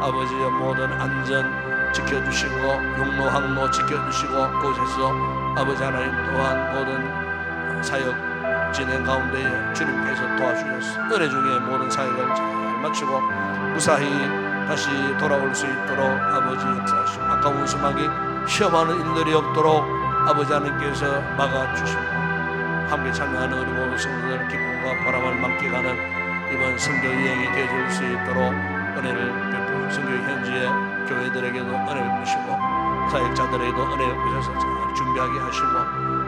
아버지의 모든 안전 지켜주시고 용로 항로 지켜주시고 그곳에서 아버지 하나님 또한 모든 사역 진행 가운데 주님께서 도와주셔서 은혜 중에 모든 사역을 잘 마치고 무사히 다시 돌아올 수 있도록 아버지 역사하시고 아까운 수막이 시험하는 일들이 없도록 아버지 하나님께서 막아주시고 함께 참여하는 우리 모든 성도들 기쁨과 보람을 만끽하는 이번 선교 여행이 되어줄 수 있도록 은혜를 베푸고 선교 현지의 교회들에게도 은혜를 베푸시고 사역자들에게도 은혜를 베푸셔서 잘 준비하게 하시고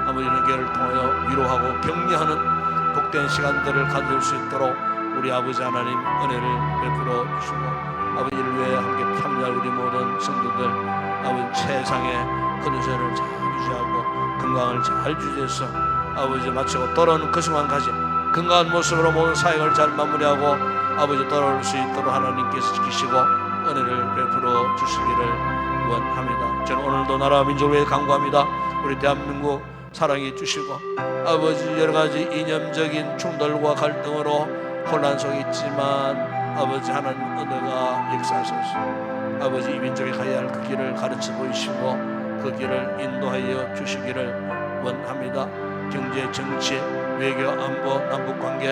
아버지는 교회를 통하여 위로하고 격려하는 복된 시간들을 가질 수 있도록 우리 아버지 하나님 은혜를 베풀어 주시고 아버지 일루에 함께 참여할 우리 모든 성도들 아버지 최상의 컨디션을 잘 유지하고 건강을 잘 유지해서 아버지 마치고 돌아오는 그 순간까지 건강한 모습으로 모든 사역을 잘 마무리하고 아버지 돌아올 수 있도록 하나님께서 지키시고 은혜를 베풀어 주시기를 원합니다. 저는 오늘도 나라 민족을 위해 간구합니다. 우리 대한민국 사랑해 주시고 아버지 여러가지 이념적인 충돌과 갈등으로 혼란 속에 있지만 아버지 하나님 은혜가 역사하소서. 아버지 이 민족이 가야 할 그 길을 가르쳐 보이시고 그 길을 인도하여 주시기를 원합니다. 경제, 정치, 외교, 안보, 남북관계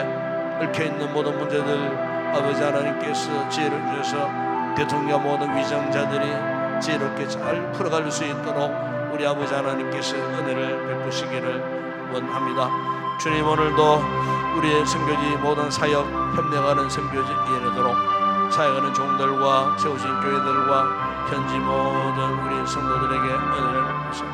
얽혀있는 모든 문제들 아버지 하나님께서 지혜를 주셔서 대통령 모든 위정자들이 지혜롭게 잘 풀어갈 수 있도록 우리 아버지 하나님께서 은혜를 베푸시기를 원합니다. 주님 오늘도 우리의 선교지 모든 사역 협력하는 선교지 이해되도록 사역하는 종들과 세우신 교회들과 현지 모든 우리 성도들에게 은혜를 베푸셔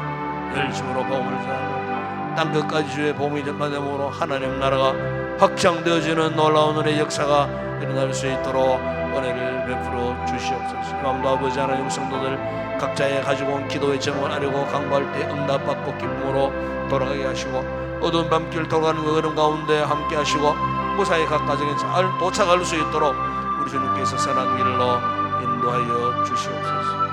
열심으로 복음을 전하고 땅끝까지 주의 복음이 전파됨으로 하나님 나라가 확장되어지는 놀라운 은혜의 역사가 일어날 수 있도록 은혜를 베풀어 주시옵소서. 이 마음도 아버지 하나님 성도들 각자의 가지고 온 기도의 제목을 아뢰고 간구할 때 응답받고 기쁨으로 돌아가게 하시고 어두운 밤길 돌아가는 그 걸음 가운데 함께 하시고 무사히 각 가정에 잘 도착할 수 있도록 우리 주님께서 선한 길로 인도하여 주시옵소서.